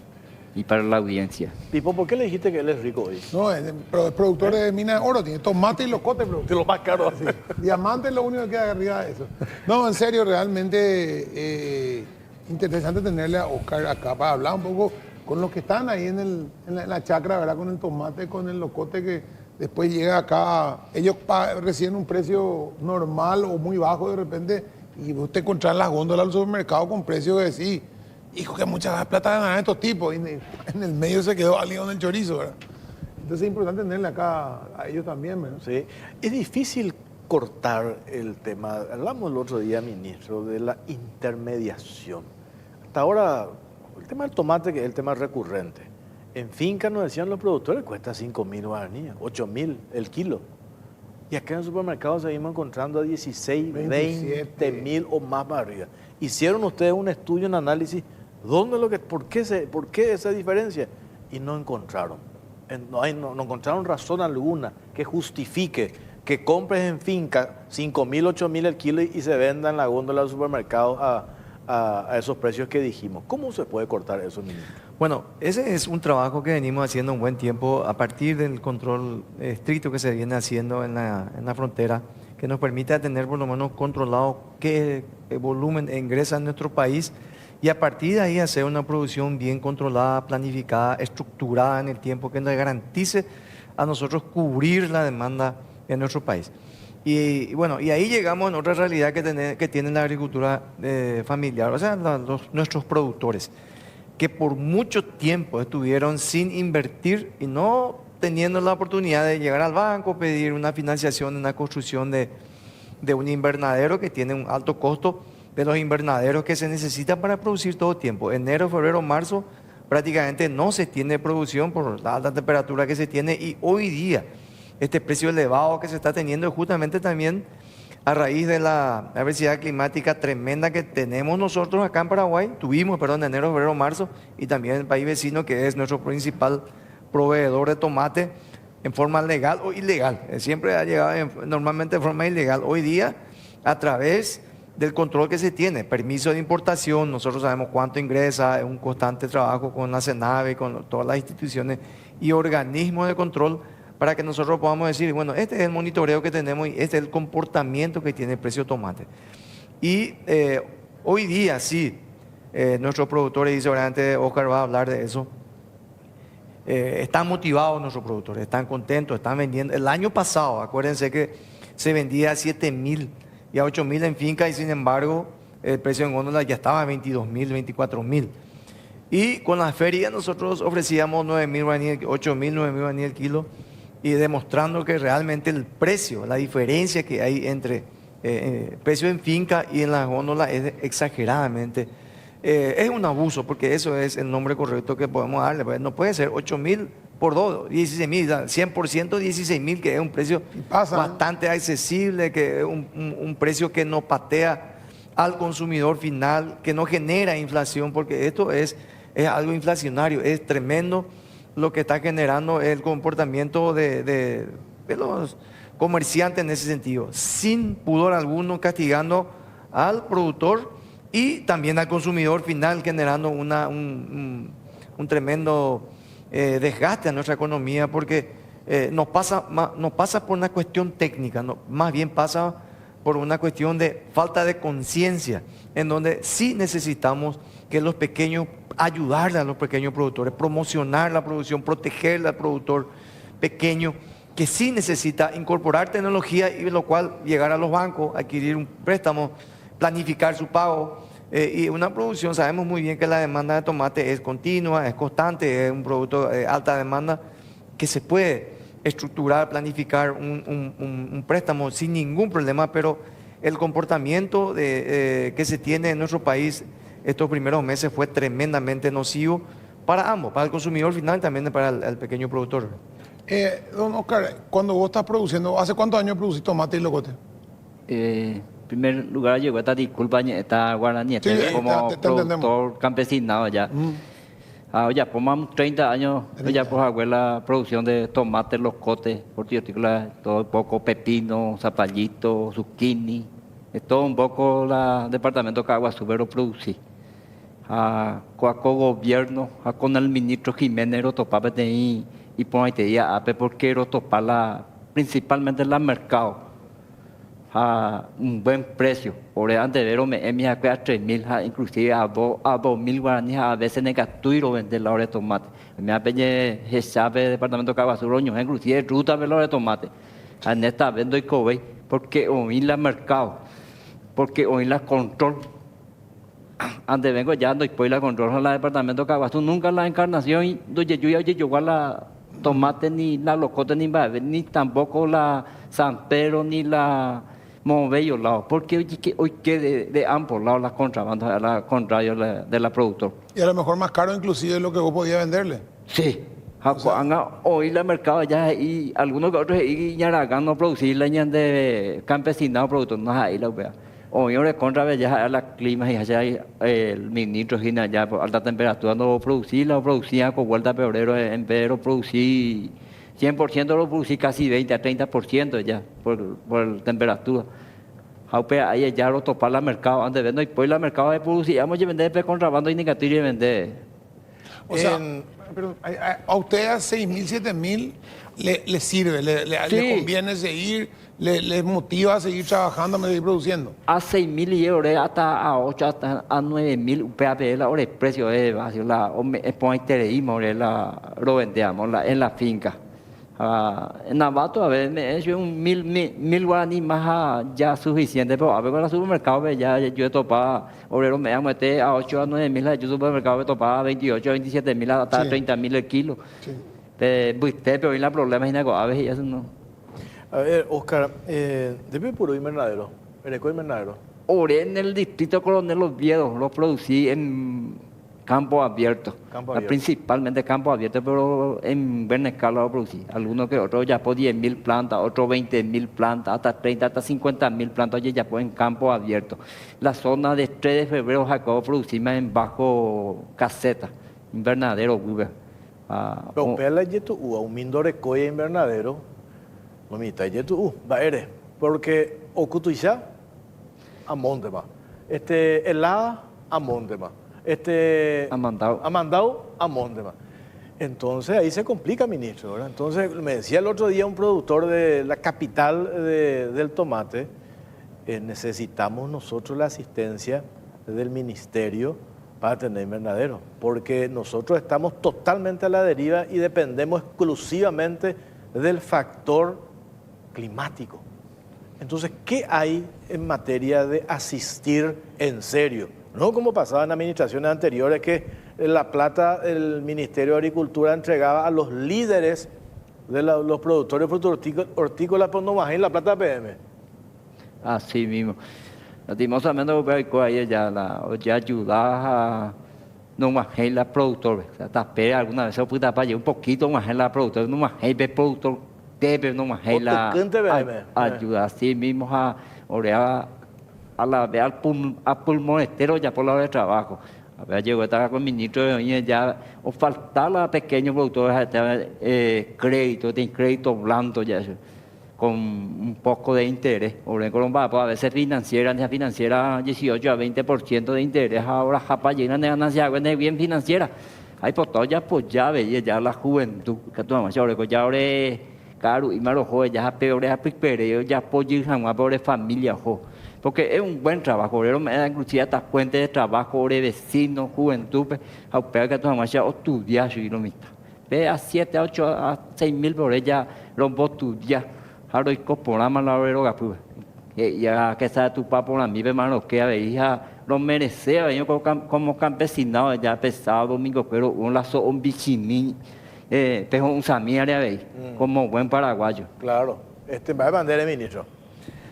y para la audiencia. Pipo, ¿por qué le dijiste que él es rico hoy? No, es productor de mina de oro, tiene tomate y locote, bro. De lo más caro. Sí. Diamante es lo único que queda arriba de eso. No, en serio, realmente interesante tenerle a Oscar acá para hablar un poco con los que están ahí en la chacra, ¿verdad? Con el tomate, con el locote que después llega acá. Ellos reciben un precio normal o muy bajo de repente y usted encuentra en las góndolas del supermercado con precios que sí. Hijo, que mucha plata ganan estos tipos. Y en el medio se quedó alguien con el chorizo, ¿verdad? Entonces es importante tenerle acá a ellos también, ¿verdad? Sí. Es difícil cortar el tema. Hablamos el otro día, ministro, de la intermediación. Hasta ahora, el tema del tomate, que es el tema recurrente. En finca nos decían los productores, cuesta 5.000 guaraníes, 8.000 el kilo. Y acá en el supermercado seguimos encontrando a 16, 20.000 o más para arriba. Hicieron ustedes un estudio, un análisis. ¿Por qué esa diferencia? Y no encontraron. No encontraron razón alguna que justifique que compres en finca 5.000, 8.000 el kilo y se venda en la góndola del supermercado a esos precios que dijimos. ¿Cómo se puede cortar eso, ministro? Bueno, ese es un trabajo que venimos haciendo un buen tiempo a partir del control estricto que se viene haciendo en la frontera, que nos permite tener por lo menos controlado qué volumen ingresa en nuestro país y a partir de ahí hacer una producción bien controlada, planificada, estructurada en el tiempo que nos garantice a nosotros cubrir la demanda en nuestro país. Y bueno, y ahí llegamos en otra realidad que tiene la agricultura familiar, o sea, nuestros productores, que por mucho tiempo estuvieron sin invertir y no teniendo la oportunidad de llegar al banco, pedir una financiación en la construcción de un invernadero que tiene un alto costo, de los invernaderos que se necesitan para producir todo tiempo. Enero, febrero, marzo prácticamente no se tiene producción por la alta temperatura que se tiene y hoy día este precio elevado que se está teniendo es justamente también a raíz de la adversidad climática tremenda que tenemos nosotros acá en Paraguay, tuvimos, perdón, en enero, febrero, marzo, y también el país vecino, que es nuestro principal proveedor de tomate, en forma legal o ilegal. Siempre ha llegado normalmente de forma ilegal. Hoy día, a través del control que se tiene, permiso de importación, nosotros sabemos cuánto ingresa, es un constante trabajo con la CENAVE, con todas las instituciones y organismos de control, para que nosotros podamos decir, bueno, este es el monitoreo que tenemos y este es el comportamiento que tiene el precio de tomate. Y hoy día sí, nuestros productores, y seguramente Oscar va a hablar de eso, están motivados nuestros productores, están contentos, están vendiendo. El año pasado, acuérdense que se vendía a 7.000 y a 8.000 en finca, y sin embargo el precio en góndola ya estaba a 22.000, 24.000. Y con la feria nosotros ofrecíamos 9.000 guaraníes, 8.000, 9.000 guaraníes el kilo, y demostrando que realmente el precio, la diferencia que hay entre precio en finca y en las góndolas es exageradamente. Es un abuso, porque eso es el nombre correcto que podemos darle. Pues no puede ser 8.000 por 2, 16.000, 100% 16.000, que es un precio bastante accesible, que es un precio que no patea al consumidor final, que no genera inflación, porque esto es algo inflacionario, es tremendo lo que está generando el comportamiento de los comerciantes en ese sentido, sin pudor alguno, castigando al productor y también al consumidor final, generando un tremendo desgaste a nuestra economía, porque no pasa por una cuestión técnica, más bien pasa por una cuestión de falta de conciencia, en donde sí necesitamos que los pequeños, ayudarle a los pequeños productores, promocionar la producción, protegerle al productor pequeño, que sí necesita incorporar tecnología, y lo cual llegar a los bancos, adquirir un préstamo, planificar su pago. Y una producción, sabemos muy bien que la demanda de tomate es continua, es constante, es un producto de alta demanda, que se puede estructurar, planificar un préstamo sin ningún problema, pero el comportamiento que se tiene en nuestro país estos primeros meses fue tremendamente nocivo para ambos, para el consumidor final y también para el pequeño productor. Don Oscar, cuando vos estás produciendo, ¿hace cuántos años producís tomate y locote? En primer lugar, llegó esta disculpa, esta guaraní, Sí, como te productor entendemos. campesinado ya. Ya por más 30 años, ya pues hago la producción de tomate, locote, hortícola, todo un poco pepino, zapallito, zucchini, es todo un poco el departamento de Caguazú, pero producí. Con el gobierno, con el ministro Jiménez, topaba y por ahí te diía, porque topaba principalmente en el mercado. A un buen precio. Por antes de verlo, me a 3.000, inclusive a 2.000 guaraníes, a veces negativo vender la hora de tomate. Me ha pedido el jefe del departamento de Caguazú, inclusive ruta de la hora de tomate. En esta vendo y cobre, porque hoy la mercado, porque hoy la control. Antes vengo ya, y después la control en el departamento de Caguazú, nunca la encarnación, y yo ya llegó a la tomate, ni la locote, ni tampoco la San Pedro, ni la Movello lado, porque hoy que de ambos lados las contrabandas, a la contrario de la productora. Y a lo mejor más caro inclusive de lo que vos podías venderle. Sí. Hoy la mercado ya, y algunos que otros y Ñaragán no producir leña de campesinado productor, no es ahí la vea. Hoy ahora contra ya a la clima y allá el ministro Gina ya por alta temperatura no producir, la producía con vuelta a febrero, en febrero producí 100%, lo producí casi 20 a 30% ya por la temperatura. Ahí ya lo topar la mercado antes de vender, y después la mercado de producir, vamos a vender contrabando y negativo y vender. O sea, a usted a 6.000, 7.000 le sirve, le conviene seguir, le motiva a seguir trabajando, a seguir produciendo. A 6.000 y euros, hasta a 8, hasta a 9.000, PAP, ahora el precio es así, lo vendemos en la finca. En Navato, a ver, me he hecho un mil guaraní más ya suficiente, pero a ver, con el supermercado, ya yo he topado, obrero me llamo a 8 a 9.000, yo en el supermercado me topaba 28 a 27.000, hasta 30.000 el kilo. Sí. Pero hoy la problema es que y eso no. A ver, Oscar, ¿de puro invernadero? ¿Erecó invernadero? Oré en el distrito Coronel Los Viedos, lo producí campo abierto. Campo abierto. Principalmente campo abierto, pero en gran escala lo producir. Algunos que otros ya por 10.000 plantas, otros 20.000 plantas, hasta 30, hasta 50.000 plantas, oye, ya por en campo abierto. La zona de 3 de febrero acabo de producirme en bajo caseta, invernadero, Google. Pero pela yetu un mindore coya invernadero, no mita yetu baere, porque okutuisha a monte ma, helada a monte ma, amandao a monte ma. Entonces ahí se complica, ministro, ¿verdad? Entonces me decía el otro día un productor de la capital del tomate, necesitamos nosotros la asistencia del ministerio para tener invernadero, porque nosotros estamos totalmente a la deriva y dependemos exclusivamente del factor climático. Entonces, ¿qué hay en materia de asistir en serio? No como pasaba en administraciones anteriores, que la plata el Ministerio de Agricultura entregaba a los líderes de los productores hortícolas, por no más en la plata PM. Así mismo. Lastimosamente, ahí ya ayuda a no más la productor. Tapé alguna vez se puede tapar un poquito más en la productor, no más el productor debe no más la ayuda así mismo a orear a la vez al pulmón entero ya por la hora de trabajo. A ver, llegó a estar con el ministro de ya o faltar a pequeños productores crédito, de crédito blando ya eso, con un poco de interés. Ahora en Colombia, pues a veces financiera 18 a 20% de interés, ahora japa llena de ganancias, bien financiera. Hay por todo ya, pues ya veía ya la juventud, que tú mamá, ya ahora caro y malo joven, ya peor, ya apoyo jamás por familia, jo. Porque es un buen trabajo, me da inclusive hasta fuentes de trabajo, de vecinos, juventud, a peor que tú mamá, ya estudiar, y lo mismo. Ve a 7, a 8, a 6.000 por ella, rompo estudiar. Ahora incorporamos la hora de ya que sabe tu papá por la mi hermano que a ver hija lo merecía yo como campesinado ya pesado domingo pero un lazo un bichiní pero un samia de ver como buen paraguayo. Claro, va a bandera ministro.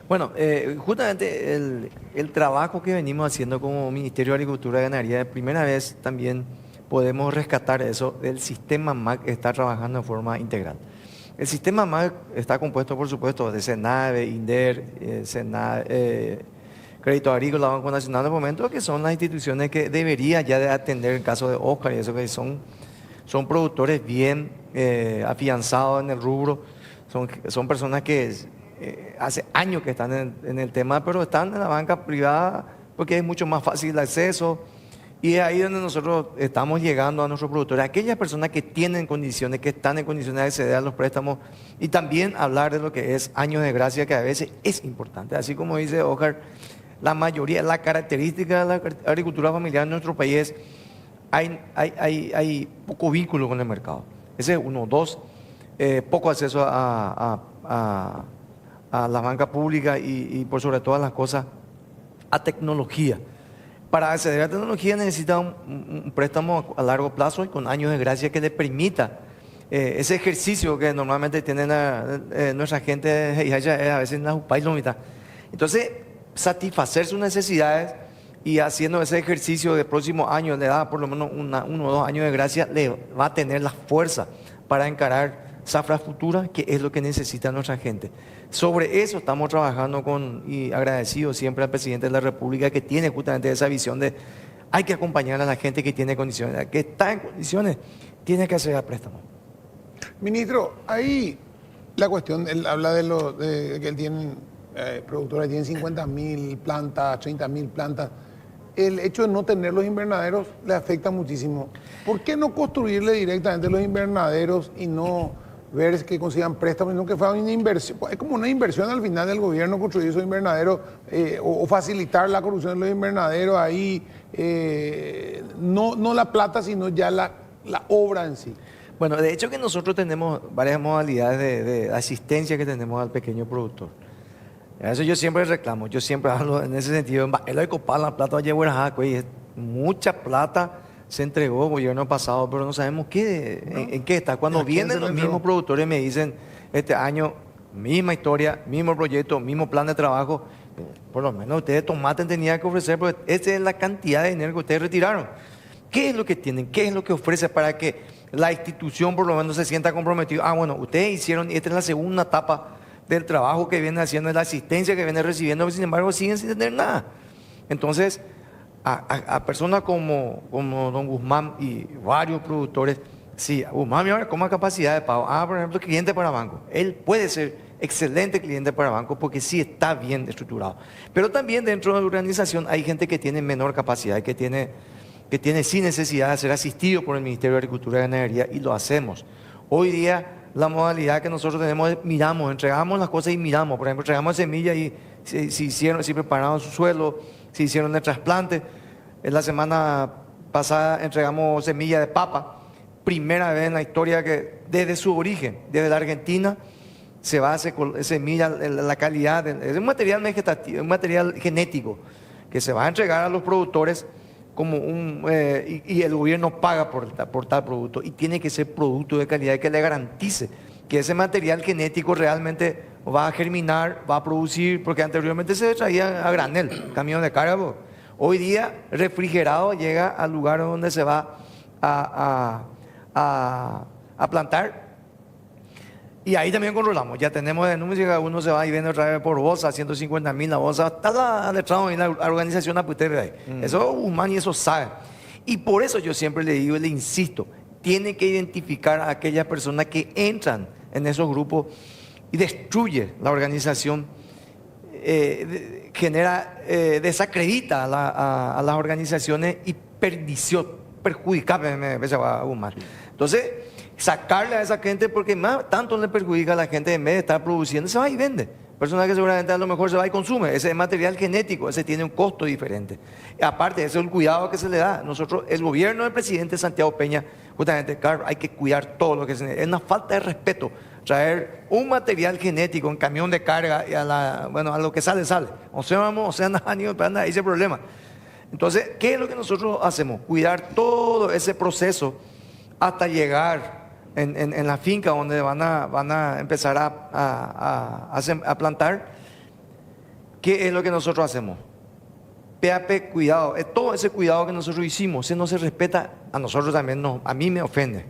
Bueno, justamente el trabajo que venimos haciendo como Ministerio de Agricultura y Ganadería, de primera vez también podemos rescatar eso, el sistema MAC está trabajando de forma integral. El sistema MAC está compuesto, por supuesto, de SENAVE, INDER, Crédito Agrícola, Banco Nacional de momento, que son las instituciones que debería ya de atender el caso de Oscar y eso que son productores bien afianzados en el rubro, son personas que hace años que están en el tema, pero están en la banca privada porque es mucho más fácil el acceso. Y es ahí donde nosotros estamos llegando a nuestros productores, aquellas personas que tienen condiciones, que están en condiciones de acceder a los préstamos y también hablar de lo que es años de gracia, que a veces es importante. Así como dice Oscar, la mayoría, la característica de la agricultura familiar en nuestro país es hay poco vínculo con el mercado. Ese es uno. Dos, poco acceso a la banca pública y por sobre todas las cosas a tecnología. Para acceder a la tecnología necesita un préstamo a largo plazo y con años de gracia que le permita ese ejercicio que normalmente tienen nuestra gente y a veces en la país. Entonces, satisfacer sus necesidades y haciendo ese ejercicio de próximos años, le da por lo menos 1 o 2 años de gracia, le va a tener la fuerza para encarar zafras futuras, que es lo que necesita nuestra gente. Sobre eso estamos trabajando y agradecidos siempre al presidente de la República que tiene justamente esa visión de hay que acompañar a la gente que tiene condiciones, que está en condiciones, tiene que hacer el préstamo. Ministro, ahí la cuestión, él habla de que él tiene productores, tienen 50.000 plantas, 30.000 plantas. El hecho de no tener los invernaderos le afecta muchísimo. ¿Por qué no construirle directamente los invernaderos y no ver que consigan préstamos, sino que fuera una inversión? Es como una inversión al final del gobierno construir esos invernaderos o facilitar la construcción de los invernaderos ahí, no la plata, sino ya la obra en sí. Bueno, de hecho que nosotros tenemos varias modalidades de asistencia que tenemos al pequeño productor. Eso yo siempre reclamo, yo siempre hablo en ese sentido. El de copar la plata mucha plata se entregó el gobierno pasado, pero no sabemos en qué está. Cuando vienen los mismos productores me dicen, este año, misma historia, mismo proyecto, mismo plan de trabajo, por lo menos ustedes tomate tenían que ofrecer, porque esa es la cantidad de dinero que ustedes retiraron. ¿Qué es lo que tienen? ¿Qué es lo que ofrece para que la institución por lo menos se sienta comprometida? Bueno, ustedes hicieron, esta es la segunda etapa del trabajo que vienen haciendo, de la asistencia que vienen recibiendo, sin embargo siguen sin tener nada. Entonces, a personas como don Guzmán y varios productores, sí, Guzmán ahora con más capacidad de pago. Por ejemplo, cliente para banco. Él puede ser excelente cliente para banco porque sí está bien estructurado. Pero también dentro de la organización hay gente que tiene menor capacidad, que tiene sin necesidad de ser asistido por el Ministerio de Agricultura y Ganadería, y lo hacemos. Hoy día la modalidad que nosotros tenemos es miramos, entregamos las cosas y miramos. Por ejemplo, entregamos semillas y si prepararon su suelo, si hicieron el trasplante. En la semana pasada entregamos semilla de papa. Primera vez en la historia que desde su origen, desde la Argentina, se va a hacer semilla, la calidad, es un material vegetativo, un material genético que se va a entregar a los productores como y el gobierno paga por tal producto, y tiene que ser producto de calidad que le garantice que ese material genético realmente va a germinar, va a producir, porque anteriormente se traía a granel, camión de carga. Hoy día refrigerado llega al lugar donde se va a plantar, y ahí también controlamos. Ya tenemos denuncias que uno se va y vende otra vez por bolsa, 150.000 la bolsa, está la letrado en la organización Aputeve ahí. Eso Guzmán y eso sabe. Y por eso yo siempre le digo y le insisto, tiene que identificar a aquellas personas que entran en esos grupos y destruye la organización, desacredita a las organizaciones y perjudica a Guzmán. Entonces, sacarle a esa gente, porque más tanto le perjudica a la gente en vez de estar produciendo, se va y vende. Personas que seguramente a lo mejor se va y consume. Ese es material genético, ese tiene un costo diferente. Y aparte, ese es el cuidado que se le da. Nosotros, el gobierno del presidente Santiago Peña, justamente, Carlos, hay que cuidar todo lo que se necesita. Es una falta de respeto traer un material genético en camión de carga y a lo que sale. O sea, nada, ni para ese problema. Entonces, ¿qué es lo que nosotros hacemos? Cuidar todo ese proceso hasta llegar en la finca donde van a empezar a plantar. ¿Qué es lo que nosotros hacemos? PAP, cuidado. Todo ese cuidado que nosotros hicimos, si no se respeta, a nosotros también a mí me ofende.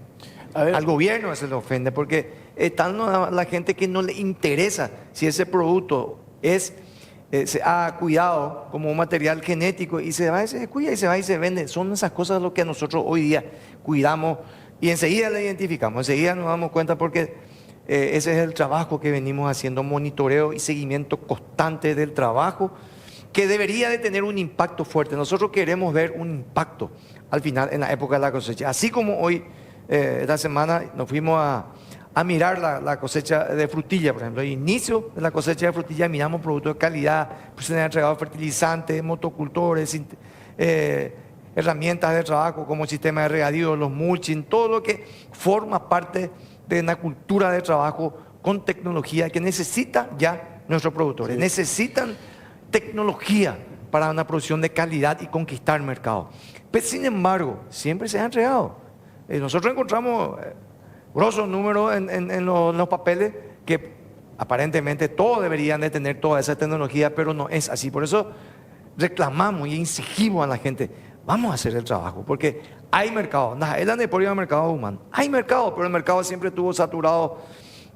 Al gobierno se le ofende, porque están la gente que no le interesa si ese producto se ha cuidado como un material genético y se va y se cuida y se va y se vende. Son esas cosas lo que nosotros hoy día cuidamos y enseguida la identificamos, enseguida nos damos cuenta, porque ese es el trabajo que venimos haciendo, monitoreo y seguimiento constante del trabajo, que debería de tener un impacto fuerte. Nosotros queremos ver un impacto al final en la época de la cosecha. Así como hoy, esta semana, nos fuimos a mirar la cosecha de frutilla, por ejemplo. Al inicio de la cosecha de frutilla miramos productos de calidad, pues se han entregado fertilizantes, motocultores, herramientas de trabajo como el sistema de regadío, los mulching, todo lo que forma parte de una cultura de trabajo con tecnología que necesita ya nuestros productores. Sí. Necesitan tecnología para una producción de calidad y conquistar el mercado. Pero sin embargo, siempre se ha entregado. Nosotros encontramos grosos números en los papeles que aparentemente todos deberían de tener toda esa tecnología, pero no es así. Por eso reclamamos y exigimos a la gente, vamos a hacer el trabajo, porque hay mercado. Es la neporia del mercado humano. Hay mercado, pero el mercado siempre estuvo saturado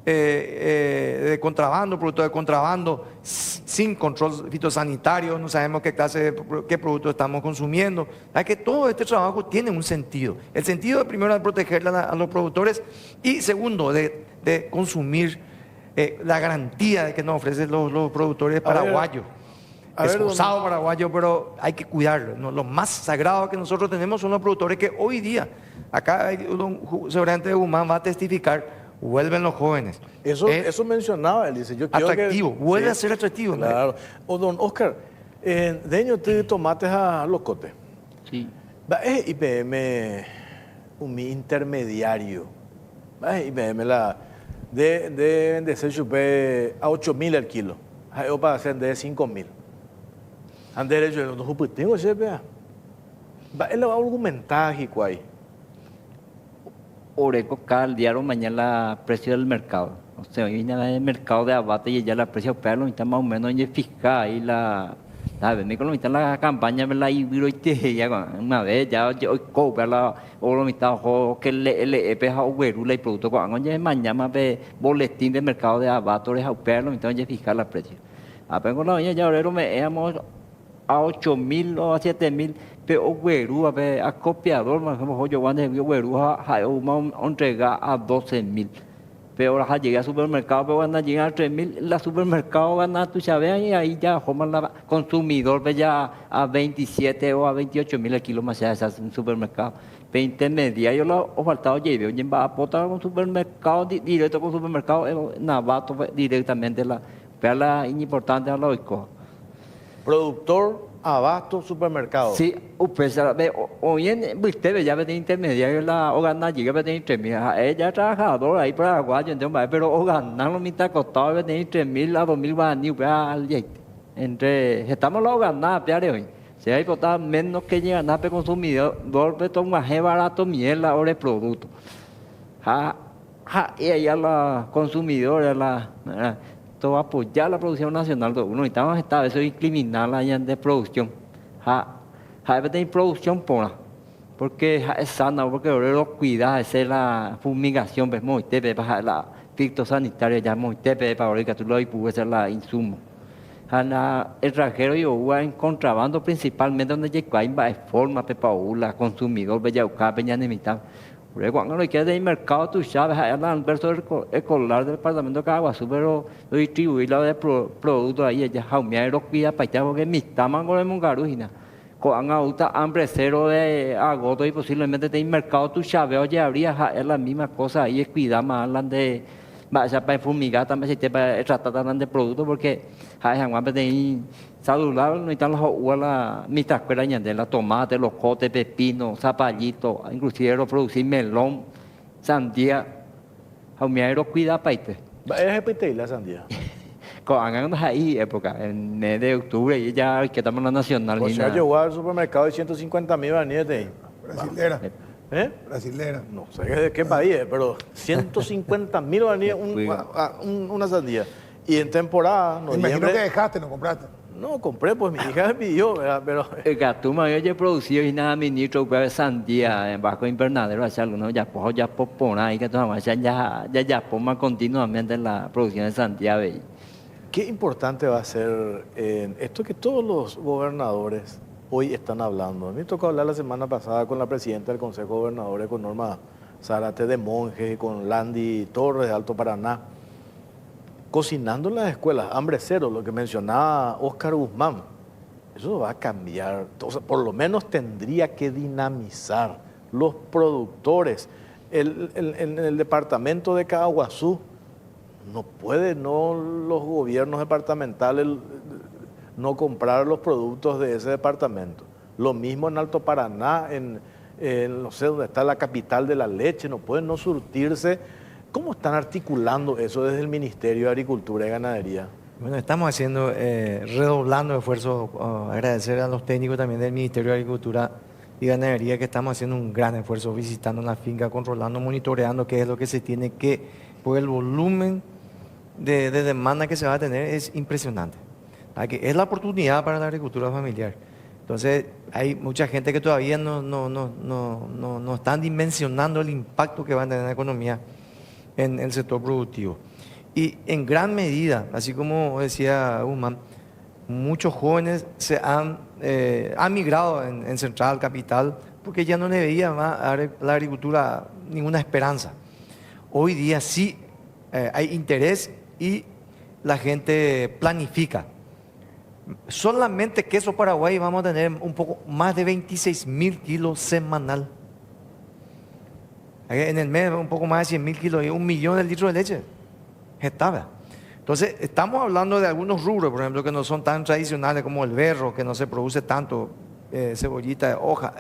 de contrabando, productos de contrabando, sin control fitosanitario, no sabemos qué productos estamos consumiendo. Hay que todo este trabajo tiene un sentido. El sentido, primero, de proteger a los productores, y segundo, de consumir la garantía de que nos ofrecen los productores paraguayos. Esforzado paraguayo, pero hay que cuidarlo, ¿no? Lo más sagrado que nosotros tenemos son los productores que hoy día, acá seguramente Guzmán va a testificar, vuelven los jóvenes. Eso mencionaba él, dice, yo quiero atractivo, vuelve a ser atractivo. Claro. Don Oscar, deño te tomates a locote. Sí. Va IPM, un intermediario. Va IPM de venderse chupé a 8.000 al kilo. O para hacer de 5.000. Andrés, yo no tengo ese vea. Él va a argumentar y cuál. Oreco cada día o mañana el precio del mercado. O sea, hoy viene el mercado de abate y ya la precio pero está más o menos en fiscal ahí ¿Sabes? Me economista la campaña me la ibiro y te ya una vez ya hoy cobra la economista ojo que le peja oguerula y producto con oye mañana ve boletín de mercado de abatores a perlo entonces fijar la precio. Apenas la oye ya obrero me íbamos a 8.000 o a 7.000 pero ogueru a copiador más como yo cuando ogueru a entrega a 12.000. Pero ahora llegué al supermercado, pero cuando llegué a 3.000, la supermercado van a tu chave y ahí ya el consumidor ve ya a 27 o a 28.000 el kilo más allá de ese supermercado. 20 media, yo lo he faltado lleve, oye, va a potar con supermercado, directo con supermercado, Navato directamente, pero la importante a la oico. Productor, abasto, supermercado. Sí, hoy en usted ya ve intermediario la o ganar llega a tener 3.000, ella trabajadora ahí para Paraguay, entonces pero o ganar lo mitad costado de tener 3.000 a 2.000 guaraní al entre estamos lo ganar peare hoy. Si hay botar menos que llega a pe consumidor, pero toma barato miel ahora el producto. Y ahí a la consumidora la todo apoyar la producción nacional de uno necesitamos esta vez criminal allá de producción de producción porque es sana porque lo cuida es la fumigación pues muy te para la fitosanitaria ya muy te para ahorita tú lo puedes hacer la insumo el extranjero yo en contrabando principalmente donde llega hay forma pepaula consumidor bella uca peña nemita. Cuando lo que del mercado, tú sabes, hay la verso escolar del departamento de Caguazú, pero lo distribuir la de productos ahí, ya jaumea lo cuida para allá, porque mi tamango de mongarujina. Con auta hambre cero de agosto y posiblemente del mercado, tú sabes, oye, habría la misma cosa ahí, es cuidar más de vaya para fumigar también, si te para tratar de productos, porque hay gente de saludable, no están la mitad escuela de la tomate, los cotes, pepino, zapallito, inclusive producir melón, sandía, jaumiero cuida paite. ¿Es peite la sandía? Con ahí época, en mes de octubre, y ya que estamos en la nacional. O sea, llegó al supermercado de 150.000 guaraníes de ahí. Brasilera. ¿Eh? Brasilera. No sé de qué país es, pero 150.000 guaraníes una sandía. Y en temporada, noviembre... Imagino que dejaste, no compraste. No, compré, pues mi hija me pidió, ¿verdad? Pero... El gatuma yo producido y nada ministro de sandía en bajo invernadero hacia algunos ya por ahí que tomamos ya ponga continuamente la producción de sandía. Qué importante va a ser esto que todos los gobernadores hoy están hablando. A mí me tocó hablar la semana pasada con la presidenta del Consejo de Gobernadores, con Norma Zárate de Monge, con Landy Torres de Alto Paraná. Cocinando en las escuelas, hambre cero, lo que mencionaba Óscar Guzmán, eso va a cambiar. O sea, por lo menos tendría que dinamizar los productores. En el departamento de Caguazú, no pueden los gobiernos departamentales no comprar los productos de ese departamento. Lo mismo en Alto Paraná, no sé, donde está la capital de la leche, no pueden no surtirse. ¿Cómo están articulando eso desde el Ministerio de Agricultura y Ganadería? Bueno, estamos haciendo, redoblando esfuerzos, agradecer a los técnicos también del Ministerio de Agricultura y Ganadería que estamos haciendo un gran esfuerzo visitando la finca, controlando, monitoreando qué es lo que se tiene que, porque el volumen de demanda que se va a tener es impresionante. Es la oportunidad para la agricultura familiar. Entonces, hay mucha gente que todavía no están dimensionando el impacto que va a tener en la economía en el sector productivo. Y en gran medida, así como decía Guzmán, muchos jóvenes se han migrado en Central Capital porque ya no le veía más a la agricultura ninguna esperanza. Hoy día sí hay interés y la gente planifica. Solamente queso Paraguay vamos a tener un poco más de 26.000 kilos semanal. En el mes un poco más de 100.000 kilos y 1 millón de litros de leche. Estaba. Entonces, estamos hablando de algunos rubros, por ejemplo, que no son tan tradicionales como el berro, que no se produce tanto, cebollita de hoja.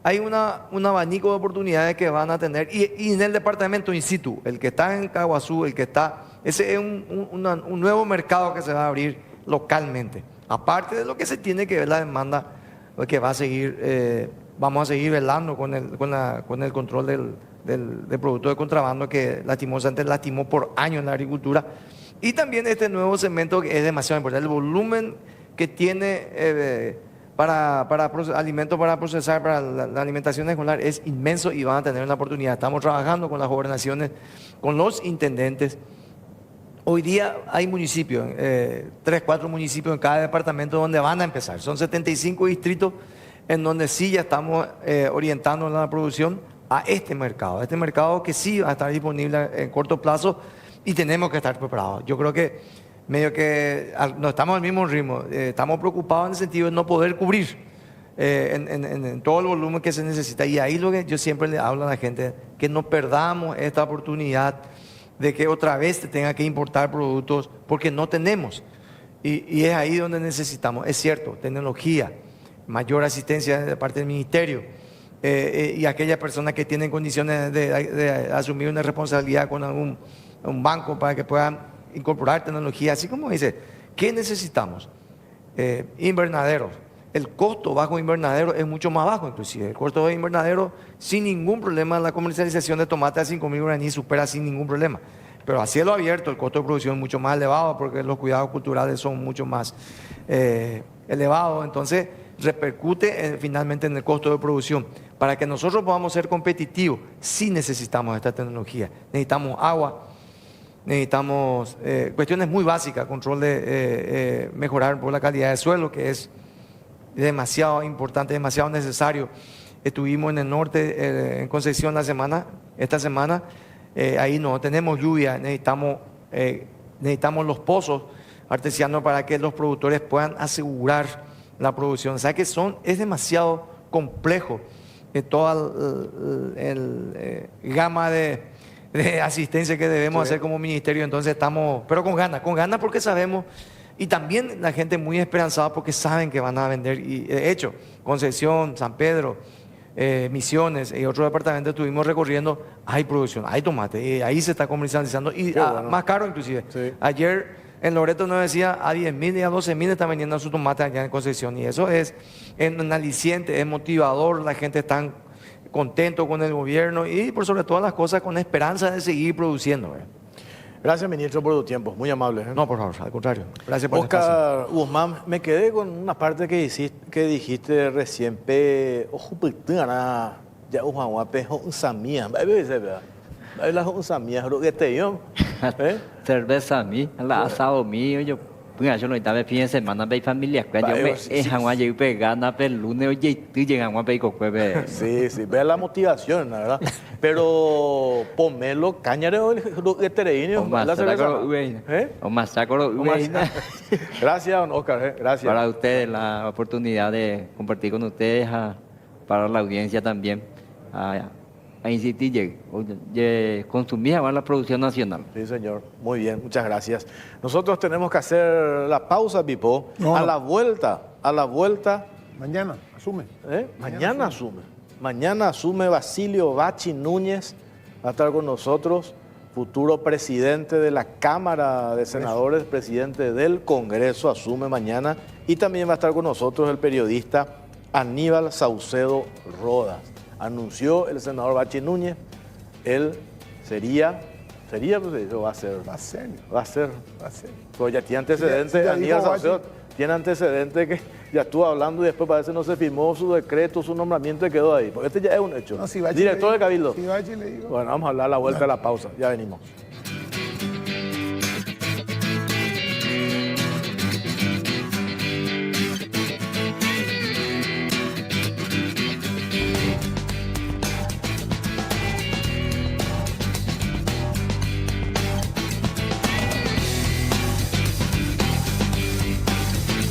Hay un abanico de oportunidades que van a tener. Y en el departamento in situ, el que está en Caguazú, ese es un nuevo mercado que se va a abrir localmente. Aparte de lo que se tiene que ver la demanda, que va a seguir, vamos a seguir velando con el control del producto de contrabando que lastimosamente lastimó por años en la agricultura. Y también este nuevo segmento que es demasiado importante, el volumen que tiene alimentos para procesar para la alimentación escolar es inmenso y van a tener una oportunidad. Estamos trabajando con las gobernaciones, con los intendentes. Hoy día hay municipios, 3, 4 municipios en cada departamento donde van a empezar. Son 75 distritos en donde sí ya estamos orientando la producción a este mercado que sí va a estar disponible en corto plazo y tenemos que estar preparados. Yo creo que medio que no estamos al mismo ritmo, estamos preocupados en el sentido de no poder cubrir en todo el volumen que se necesita. Y ahí lo que yo siempre le hablo a la gente, que no perdamos esta oportunidad de que otra vez se tenga que importar productos porque no tenemos. Y es ahí donde necesitamos, es cierto, tecnología, mayor asistencia de parte del ministerio y aquellas personas que tienen condiciones de asumir una responsabilidad con un banco para que puedan incorporar tecnología, así como dice, ¿qué necesitamos? Invernaderos. El costo bajo invernadero es mucho más bajo, inclusive. El costo de invernadero, sin ningún problema, la comercialización de tomate a 5.000 guaraníes supera sin ningún problema. Pero a cielo abierto el costo de producción es mucho más elevado porque los cuidados culturales son mucho más elevados. Entonces, repercute finalmente en el costo de producción. Para que nosotros podamos ser competitivos, sí necesitamos esta tecnología. Necesitamos agua. Necesitamos cuestiones muy básicas, control de mejorar por la calidad del suelo, que es demasiado importante, demasiado necesario. Estuvimos en el norte, en Concepción esta semana, ahí no tenemos lluvia, necesitamos los pozos artesianos para que los productores puedan asegurar la producción. O sea que es demasiado complejo toda la gama de asistencia que debemos hacer como ministerio. Entonces estamos, pero con ganas porque sabemos, y también la gente muy esperanzada porque saben que van a vender. Y de hecho, Concepción, San Pedro, Misiones y otros departamentos estuvimos recorriendo, hay producción, hay tomate, y ahí se está comercializando y bueno, más caro inclusive. Sí. Ayer en Loreto nos decía a 10.000 y a 12.000 están vendiendo su tomate allá en Concepción, y eso es un aliciente, es motivador, la gente está contento con el gobierno y por sobre todas las cosas con esperanza de seguir produciendo. Gracias, ministro, por tu tiempo, muy amable. No, por favor, al contrario. Gracias por Oscar Guzmán, me quedé con una parte que dijiste recién, cerveza a mí, la asado mío, yo yo no estaba fin de semana de familia, yo me llegué pegando el lunes, oye, tú llegas a pedir jueves. Sí, ve la motivación, la verdad. Pero pomelo, cañareo, el tereíneo, la cerveza. O masacro. Gracias, don Oscar, gracias. Para ustedes la oportunidad de compartir con ustedes, para la audiencia también. A insistir, consumir la producción nacional. Sí, señor. Muy bien, muchas gracias. Nosotros tenemos que hacer la pausa, Pipo. No. A la vuelta. Mañana asume. Mañana asume Basilio Bachi Núñez. Va a estar con nosotros, futuro presidente de la Cámara de Senadores, presidente del Congreso, asume mañana. Y también va a estar con nosotros el periodista Aníbal Saucedo Rodas. Anunció el senador Bachi Núñez, él va a ser. Pues ya tiene antecedentes, Aníbal Saucedo tiene antecedentes que ya estuvo hablando y después parece no se firmó su decreto, su nombramiento y quedó ahí. Porque este ya es un hecho. No, si director de Cabildo. Si Bachi le digo. Bueno, vamos a hablar a la vuelta de la pausa, ya venimos.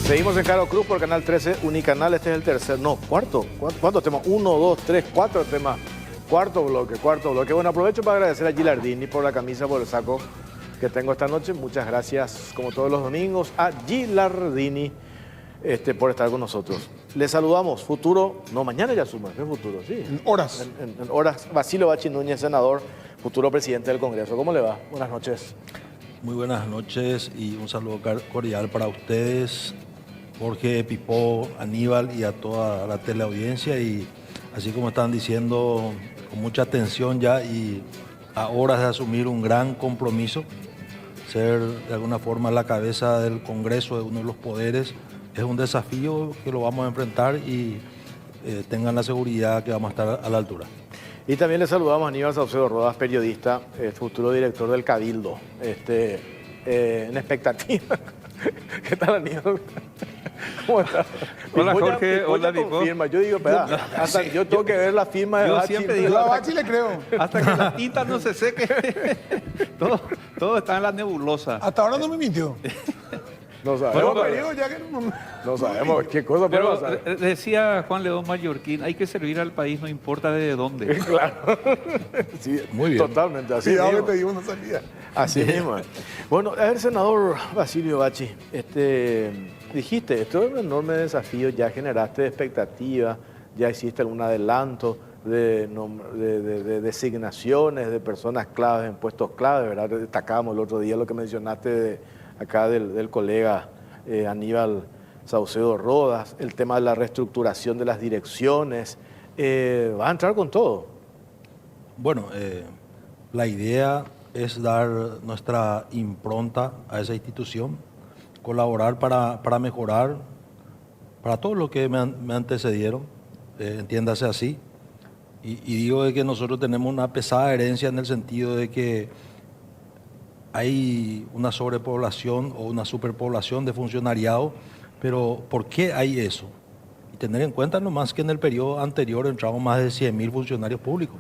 Seguimos en Caro Cruz por Canal 13, Unicanal. Este es el tercer, cuarto. ¿Cuántos temas? 1, 2, 3, 4 temas. Cuarto bloque. Bueno, aprovecho para agradecer a Gilardini por la camisa, por el saco que tengo esta noche. Muchas gracias, como todos los domingos, a Gilardini por estar con nosotros. Les saludamos. Mañana ya asume, ¿qué futuro? Sí. En horas. En horas. Basilio Bachi Núñez, senador, futuro presidente del Congreso. ¿Cómo le va? Buenas noches. Muy buenas noches y un saludo cordial para ustedes, Jorge, Pipo, Aníbal y a toda la teleaudiencia. Y así como están diciendo, con mucha atención ya y a horas de asumir un gran compromiso, ser de alguna forma la cabeza del Congreso, de uno de los poderes, es un desafío que lo vamos a enfrentar y tengan la seguridad que vamos a estar a la altura. Y también le saludamos a Aníbal Saucedo Rodas, periodista, futuro director del Cabildo, en expectativa. ¿Qué tal, Aníbal? ¿Cómo estás? Hola, Jorge. Hola, Pipo. Yo digo, yo tengo que ver la firma de Yo Bachi. siempre digo, A Bachi le creo. hasta que la tinta no se seque, todo está en la nebulosa. Hasta ahora no me mintió. No sabemos, No no sabemos qué cosa puede Pero pasar. decía Juan León Mallorquín, hay que servir al país, no importa de dónde. Claro. Sí, Muy bien. Totalmente, así Cuidado que mismo. te digo una salida. Así mismo. Bueno, a ver, senador Basilio Bachi, dijiste, esto es un enorme desafío, ya generaste expectativas, ya hiciste algún adelanto de designaciones de personas claves en puestos claves, ¿verdad? Destacábamos el otro día lo que mencionaste acá del colega Aníbal Saucedo Rodas, el tema de la reestructuración de las direcciones. ¿Vas a entrar con todo? Bueno, la idea es dar nuestra impronta a esa institución, colaborar para mejorar, para todo lo que me antecedieron, entiéndase así. Y digo de que nosotros tenemos una pesada herencia en el sentido de que hay una sobrepoblación o una superpoblación de funcionariado, pero ¿por qué hay eso? Y tener en cuenta nomás que en el periodo anterior entraron más de 100.000 funcionarios públicos.